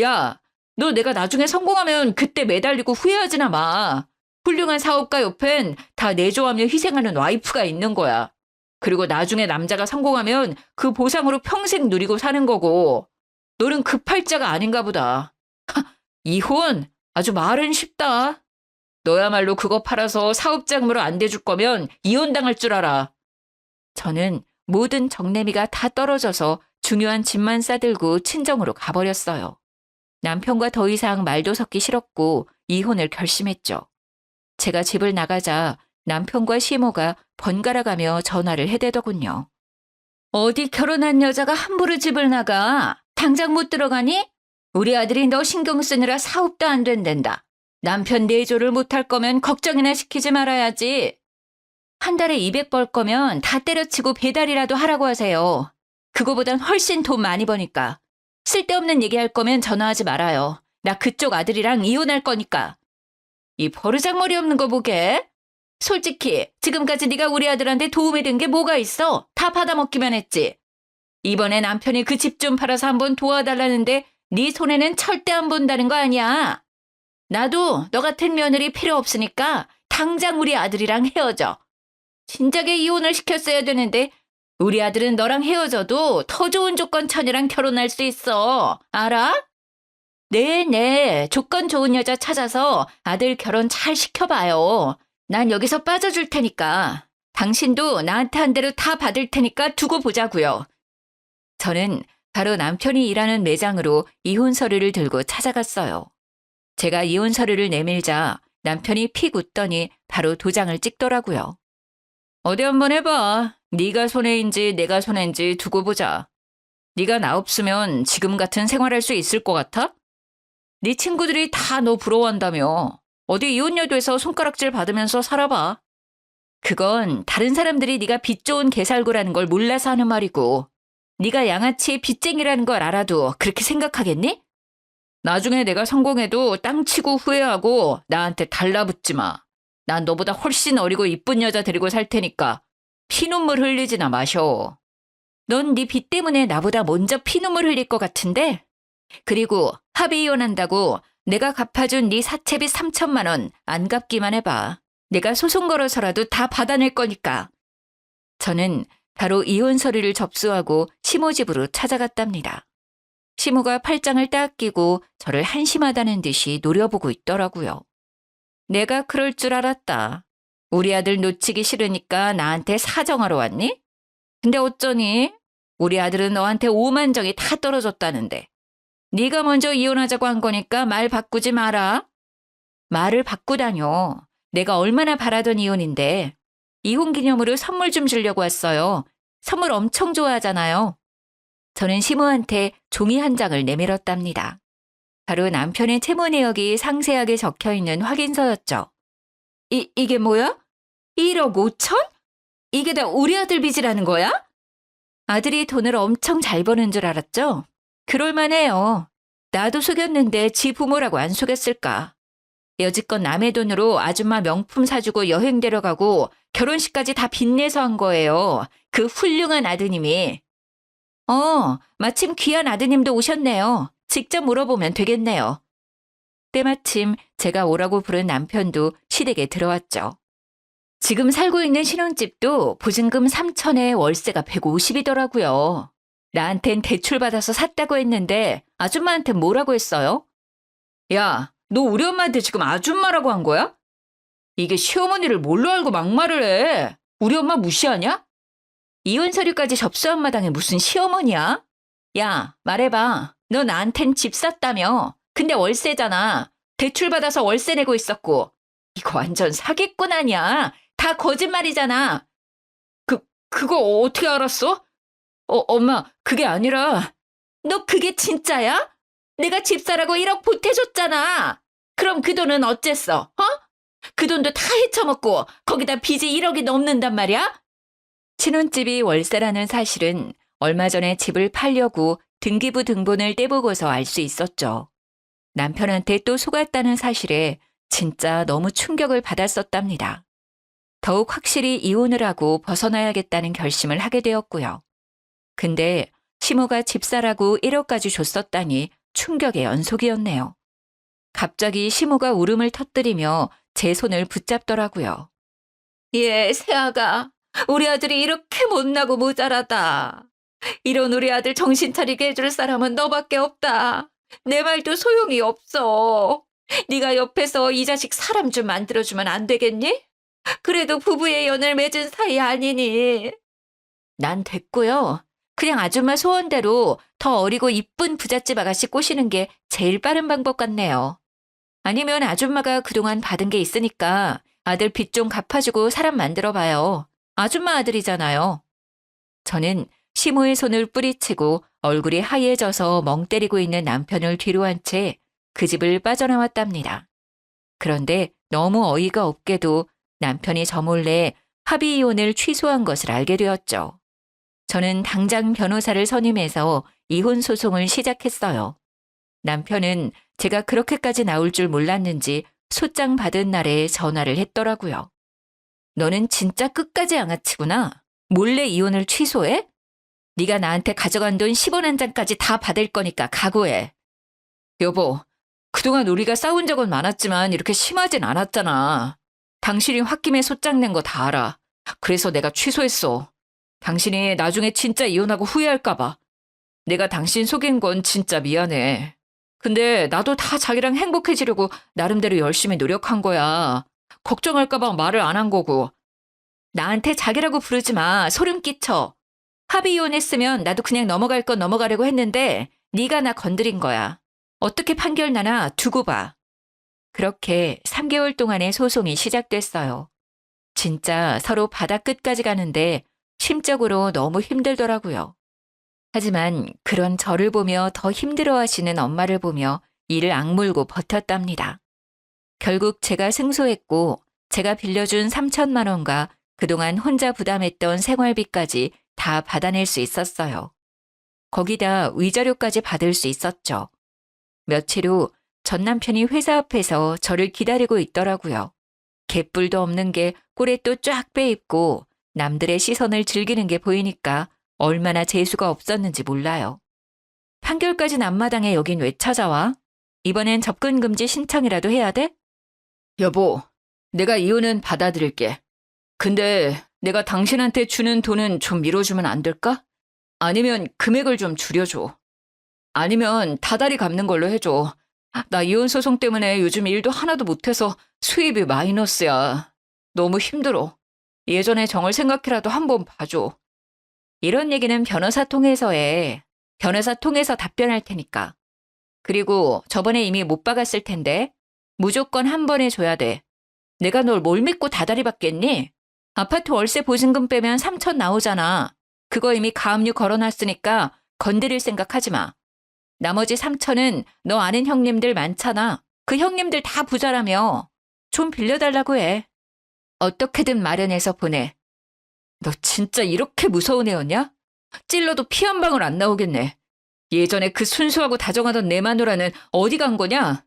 야, 너 내가 나중에 성공하면 그때 매달리고 후회하지나 마. 훌륭한 사업가 옆엔 다 내조하며 희생하는 와이프가 있는 거야. 그리고 나중에 남자가 성공하면 그 보상으로 평생 누리고 사는 거고. 너는 그 팔자가 아닌가 보다. 이혼? 아주 말은 쉽다. 너야말로 그거 팔아서 사업자금으로 안 대줄 거면 이혼당할 줄 알아. 저는 모든 정내미가 다 떨어져서 중요한 짐만 싸들고 친정으로 가버렸어요. 남편과 더 이상 말도 섞기 싫었고 이혼을 결심했죠. 제가 집을 나가자 남편과 시모가 번갈아가며 전화를 해대더군요. 어디 결혼한 여자가 함부로 집을 나가? 당장 못 들어가니? 우리 아들이 너 신경 쓰느라 사업도 안 된댄다. 남편 내조를 못할 거면 걱정이나 시키지 말아야지. 한 달에 200 벌 거면 다 때려치고 배달이라도 하라고 하세요. 그거보단 훨씬 돈 많이 버니까. 쓸데없는 얘기할 거면 전화하지 말아요. 나 그쪽 아들이랑 이혼할 거니까. 이 버르장머리 없는 거 보게. 솔직히 지금까지 네가 우리 아들한테 도움이 된 게 뭐가 있어? 다 받아먹기만 했지. 이번에 남편이 그 집 좀 팔아서 한번 도와달라는데 네 손에는 절대 안 본다는 거 아니야. 나도 너 같은 며느리 필요 없으니까 당장 우리 아들이랑 헤어져. 진작에 이혼을 시켰어야 되는데 우리 아들은 너랑 헤어져도 더 좋은 조건 처녀랑 결혼할 수 있어. 알아? 네네. 조건 좋은 여자 찾아서 아들 결혼 잘 시켜봐요. 난 여기서 빠져줄 테니까. 당신도 나한테 한 대로 다 받을 테니까 두고 보자고요. 저는 바로 남편이 일하는 매장으로 이혼 서류를 들고 찾아갔어요. 제가 이혼 서류를 내밀자 남편이 픽 웃더니 바로 도장을 찍더라고요. 어디 한번 해봐. 네가 손해인지 내가 손해인지 두고 보자. 네가 나 없으면 지금 같은 생활할 수 있을 것 같아? 네 친구들이 다 너 부러워한다며. 어디 이혼녀 돼서 손가락질 받으면서 살아봐. 그건 다른 사람들이 네가 빚 좋은 개살구라는 걸 몰라서 하는 말이고 네가 양아치 빚쟁이라는 걸 알아도 그렇게 생각하겠니? 나중에 내가 성공해도 땅 치고 후회하고 나한테 달라붙지 마. 난 너보다 훨씬 어리고 이쁜 여자 데리고 살 테니까 피눈물 흘리지나 마셔. 넌 네 빚 때문에 나보다 먼저 피눈물 흘릴 것 같은데? 그리고 합의 이혼한다고 내가 갚아준 네 사채빚 3천만 원 안 갚기만 해봐. 내가 소송 걸어서라도 다 받아낼 거니까. 저는 바로 이혼 서류를 접수하고 시모 집으로 찾아갔답니다. 시모가 팔짱을 딱 끼고 저를 한심하다는 듯이 노려보고 있더라고요. 내가 그럴 줄 알았다. 우리 아들 놓치기 싫으니까 나한테 사정하러 왔니? 근데 어쩌니? 우리 아들은 너한테 오만정이 다 떨어졌다는데. 네가 먼저 이혼하자고 한 거니까 말 바꾸지 마라. 말을 바꾸다뇨. 내가 얼마나 바라던 이혼인데. 이혼 기념으로 선물 좀 주려고 왔어요. 선물 엄청 좋아하잖아요. 저는 시모한테 종이 한 장을 내밀었답니다. 바로 남편의 채무 내역이 상세하게 적혀있는 확인서였죠. 이게 뭐야? 1억 5천? 이게 다 우리 아들 빚이라는 거야? 아들이 돈을 엄청 잘 버는 줄 알았죠? 그럴만해요. 나도 속였는데 지 부모라고 안 속였을까? 여지껏 남의 돈으로 아줌마 명품 사주고 여행 데려가고 결혼식까지 다 빚내서 한 거예요. 그 훌륭한 아드님이. 마침 귀한 아드님도 오셨네요. 직접 물어보면 되겠네요. 때마침 제가 오라고 부른 남편도 시댁에 들어왔죠. 지금 살고 있는 신혼집도 보증금 3천에 월세가 150이더라고요. 나한텐 대출받아서 샀다고 했는데 아줌마한텐 뭐라고 했어요? 야, 너 우리 엄마한테 지금 아줌마라고 한 거야? 이게 시어머니를 뭘로 알고 막말을 해? 우리 엄마 무시하냐? 이혼 서류까지 접수한 마당에 무슨 시어머니야? 야, 말해봐. 너 나한텐 집 샀다며. 근데 월세잖아. 대출받아서 월세 내고 있었고. 이거 완전 사기꾼 아니야. 다 거짓말이잖아. 그거 어떻게 알았어? 엄마, 그게 아니라. 너 그게 진짜야? 내가 집사라고 1억 보태줬잖아. 그럼 그 돈은 어쨌어? 그 돈도 다 헤쳐먹고 거기다 빚이 1억이 넘는단 말이야? 신혼집이 월세라는 사실은 얼마 전에 집을 팔려고 등기부 등본을 떼보고서 알 수 있었죠. 남편한테 또 속았다는 사실에 진짜 너무 충격을 받았었답니다. 더욱 확실히 이혼을 하고 벗어나야겠다는 결심을 하게 되었고요. 근데 시모가 집사라고 1억까지 줬었다니 충격의 연속이었네요. 갑자기 시모가 울음을 터뜨리며 제 손을 붙잡더라고요. 새아가, 우리 아들이 이렇게 못나고 모자라다. 이런 우리 아들 정신 차리게 해줄 사람은 너밖에 없다. 내 말도 소용이 없어. 네가 옆에서 이 자식 사람 좀 만들어주면 안 되겠니? 그래도 부부의 연을 맺은 사이 아니니. 난 됐고요. 그냥 아줌마 소원대로 더 어리고 이쁜 부잣집 아가씨 꼬시는 게 제일 빠른 방법 같네요. 아니면 아줌마가 그동안 받은 게 있으니까 아들 빚 좀 갚아주고 사람 만들어봐요. 아줌마 아들이잖아요. 저는 시모의 손을 뿌리치고 얼굴이 하얘져서 멍 때리고 있는 남편을 뒤로 한 채 그 집을 빠져나왔답니다. 그런데 너무 어이가 없게도 남편이 저 몰래 합의 이혼을 취소한 것을 알게 되었죠. 저는 당장 변호사를 선임해서 이혼 소송을 시작했어요. 남편은 제가 그렇게까지 나올 줄 몰랐는지 소장 받은 날에 전화를 했더라고요. 너는 진짜 끝까지 양아치구나. 몰래 이혼을 취소해? 네가 나한테 가져간 돈 10원 한 장까지 다 받을 거니까 각오해. 여보, 그동안 우리가 싸운 적은 많았지만 이렇게 심하진 않았잖아. 당신이 홧김에 소장 낸 거 다 알아. 그래서 내가 취소했어. 당신이 나중에 진짜 이혼하고 후회할까 봐. 내가 당신 속인 건 진짜 미안해. 근데 나도 다 자기랑 행복해지려고 나름대로 열심히 노력한 거야. 걱정할까 봐 말을 안 한 거고. 나한테 자기라고 부르지 마. 소름 끼쳐. 합의 이혼했으면 나도 그냥 넘어갈 건 넘어가려고 했는데 네가 나 건드린 거야. 어떻게 판결 나나 두고 봐. 그렇게 3개월 동안의 소송이 시작됐어요. 진짜 서로 바다 끝까지 가는데 심적으로 너무 힘들더라고요. 하지만 그런 저를 보며 더 힘들어하시는 엄마를 보며 이를 악물고 버텼답니다. 결국 제가 승소했고 제가 빌려준 3천만 원과 그동안 혼자 부담했던 생활비까지 다 받아낼 수 있었어요. 거기다 위자료까지 받을 수 있었죠. 며칠 후 전 남편이 회사 앞에서 저를 기다리고 있더라고요. 개뿔도 없는 게 꼴에 또 쫙 빼입고 남들의 시선을 즐기는 게 보이니까 얼마나 재수가 없었는지 몰라요. 판결까진 앞마당에 여긴 왜 찾아와? 이번엔 접근금지 신청이라도 해야 돼? 여보, 내가 이혼은 받아들일게. 근데 내가 당신한테 주는 돈은 좀 밀어주면 안 될까? 아니면 금액을 좀 줄여줘. 아니면 다달이 갚는 걸로 해줘. 나 이혼 소송 때문에 요즘 일도 하나도 못해서 수입이 마이너스야. 너무 힘들어. 예전에 정을 생각해라도 한번 봐줘. 이런 얘기는 변호사 통해서 해. 변호사 통해서 답변할 테니까. 그리고 저번에 이미 못 박았을 텐데 무조건 한 번에 줘야 돼. 내가 널 뭘 믿고 다달이 받겠니? 아파트 월세 보증금 빼면 3천 나오잖아. 그거 이미 가압류 걸어놨으니까 건드릴 생각하지 마. 나머지 3천은 너 아는 형님들 많잖아. 그 형님들 다 부자라며. 좀 빌려달라고 해. 어떻게든 마련해서 보내. 너 진짜 이렇게 무서운 애였냐? 찔러도 피 한 방울 안 나오겠네. 예전에 그 순수하고 다정하던 내 마누라는 어디 간 거냐?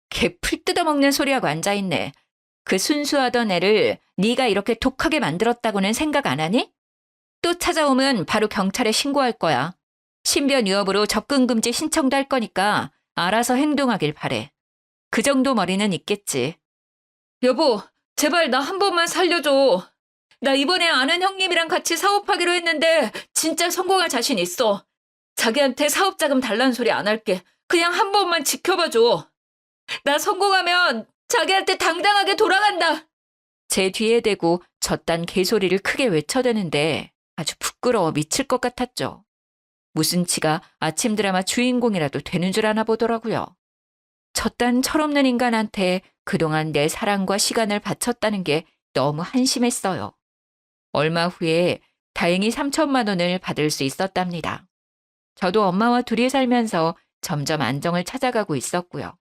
걔 풀 뜯어먹는 소리하고 앉아있네. 그 순수하던 애를 네가 이렇게 독하게 만들었다고는 생각 안 하니? 또 찾아오면 바로 경찰에 신고할 거야. 신변 위협으로 접근금지 신청도 할 거니까 알아서 행동하길 바래. 그 정도 머리는 있겠지. 여보, 제발 나 한 번만 살려줘. 나 이번에 아는 형님이랑 같이 사업하기로 했는데 진짜 성공할 자신 있어. 자기한테 사업 자금 달라는 소리 안 할게. 그냥 한 번만 지켜봐줘. 나 성공하면 자기한테 당당하게 돌아간다. 제 뒤에 대고 저딴 개소리를 크게 외쳐대는데 아주 부끄러워 미칠 것 같았죠. 무슨 지가 아침 드라마 주인공이라도 되는 줄 아나 보더라고요. 저딴 철없는 인간한테 그동안 내 사랑과 시간을 바쳤다는 게 너무 한심했어요. 얼마 후에 다행히 3천만 원을 받을 수 있었답니다. 저도 엄마와 둘이 살면서 점점 안정을 찾아가고 있었고요.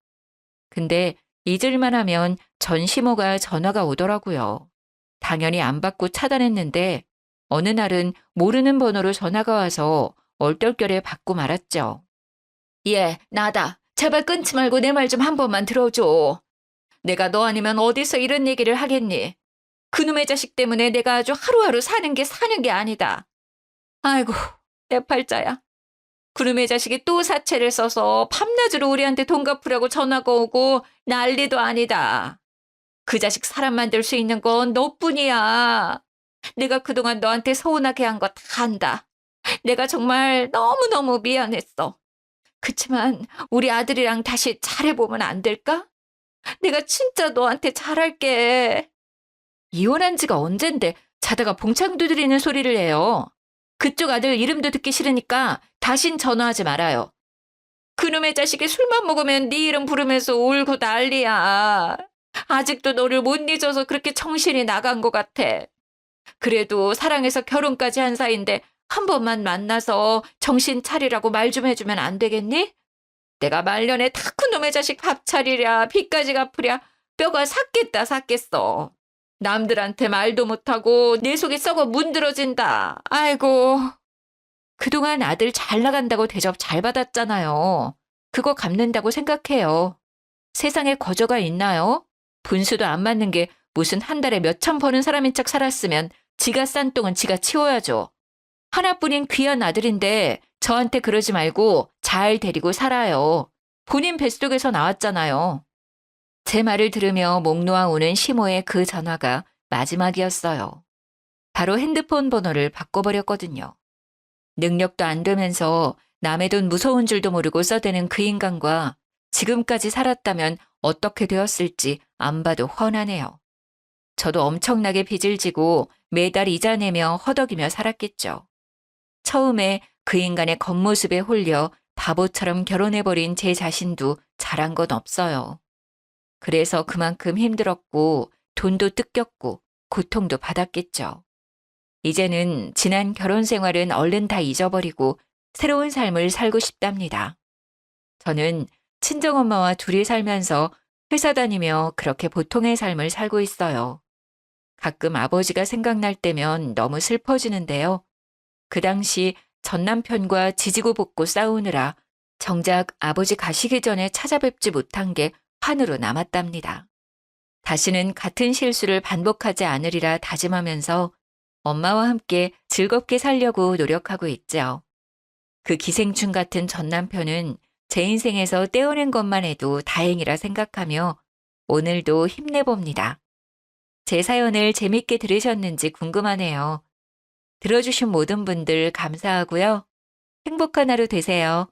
근데 잊을만 하면 전시모가 전화가 오더라고요. 당연히 안 받고 차단했는데 어느 날은 모르는 번호로 전화가 와서 얼떨결에 받고 말았죠. 예, 나다. 제발 끊지 말고 내 말 좀 한 번만 들어줘. 내가 너 아니면 어디서 이런 얘기를 하겠니? 그놈의 자식 때문에 내가 아주 하루하루 사는 게 아니다. 아이고, 내 팔자야. 그놈의 자식이 또 사채를 써서 밤낮으로 우리한테 돈 갚으라고 전화가 오고 난리도 아니다. 그 자식 사람 만들 수 있는 건 너뿐이야. 내가 그동안 너한테 서운하게 한 거 다 안다. 내가 정말 너무너무 미안했어. 그치만 우리 아들이랑 다시 잘해보면 안 될까? 내가 진짜 너한테 잘할게. 이혼한 지가 언젠데 자다가 봉창 두드리는 소리를 해요. 그쪽 아들 이름도 듣기 싫으니까 다신 전화하지 말아요. 그놈의 자식이 술만 먹으면 네 이름 부르면서 울고 난리야. 아직도 너를 못 잊어서 그렇게 정신이 나간 것 같아. 그래도 사랑해서 결혼까지 한 사이인데 한 번만 만나서 정신 차리라고 말 좀 해주면 안 되겠니? 내가 말년에 다 그놈의 자식 밥 차리랴 빚까지 갚으랴 뼈가 삭겠어. 남들한테 말도 못하고 내 속이 썩어 문드러진다. 아이고. 그동안 아들 잘 나간다고 대접 잘 받았잖아요. 그거 갚는다고 생각해요. 세상에 거저가 있나요? 분수도 안 맞는 게 무슨 한 달에 몇천 버는 사람인 척 살았으면 지가 싼 똥은 지가 치워야죠. 하나뿐인 귀한 아들인데 저한테 그러지 말고 잘 데리고 살아요. 본인 뱃속에서 나왔잖아요. 제 말을 들으며 목 놓아 오는 시모의 그 전화가 마지막이었어요. 바로 핸드폰 번호를 바꿔버렸거든요. 능력도 안 되면서 남의 돈 무서운 줄도 모르고 써대는 그 인간과 지금까지 살았다면 어떻게 되었을지 안 봐도 훤하네요. 저도 엄청나게 빚을 지고 매달 이자 내며 허덕이며 살았겠죠. 처음에 그 인간의 겉모습에 홀려 바보처럼 결혼해버린 제 자신도 잘한 건 없어요. 그래서 그만큼 힘들었고 돈도 뜯겼고 고통도 받았겠죠. 이제는 지난 결혼 생활은 얼른 다 잊어버리고 새로운 삶을 살고 싶답니다. 저는 친정엄마와 둘이 살면서 회사 다니며 그렇게 보통의 삶을 살고 있어요. 가끔 아버지가 생각날 때면 너무 슬퍼지는데요. 그 당시 전 남편과 지지고 볶고 싸우느라 정작 아버지 가시기 전에 찾아뵙지 못한 게 환으로 남았답니다. 다시는 같은 실수를 반복하지 않으리라 다짐하면서 엄마와 함께 즐겁게 살려고 노력하고 있죠. 그 기생충 같은 전 남편은 제 인생에서 떼어낸 것만 해도 다행이라 생각하며 오늘도 힘내봅니다. 제 사연을 재밌게 들으셨는지 궁금하네요. 들어주신 모든 분들 감사하고요. 행복한 하루 되세요.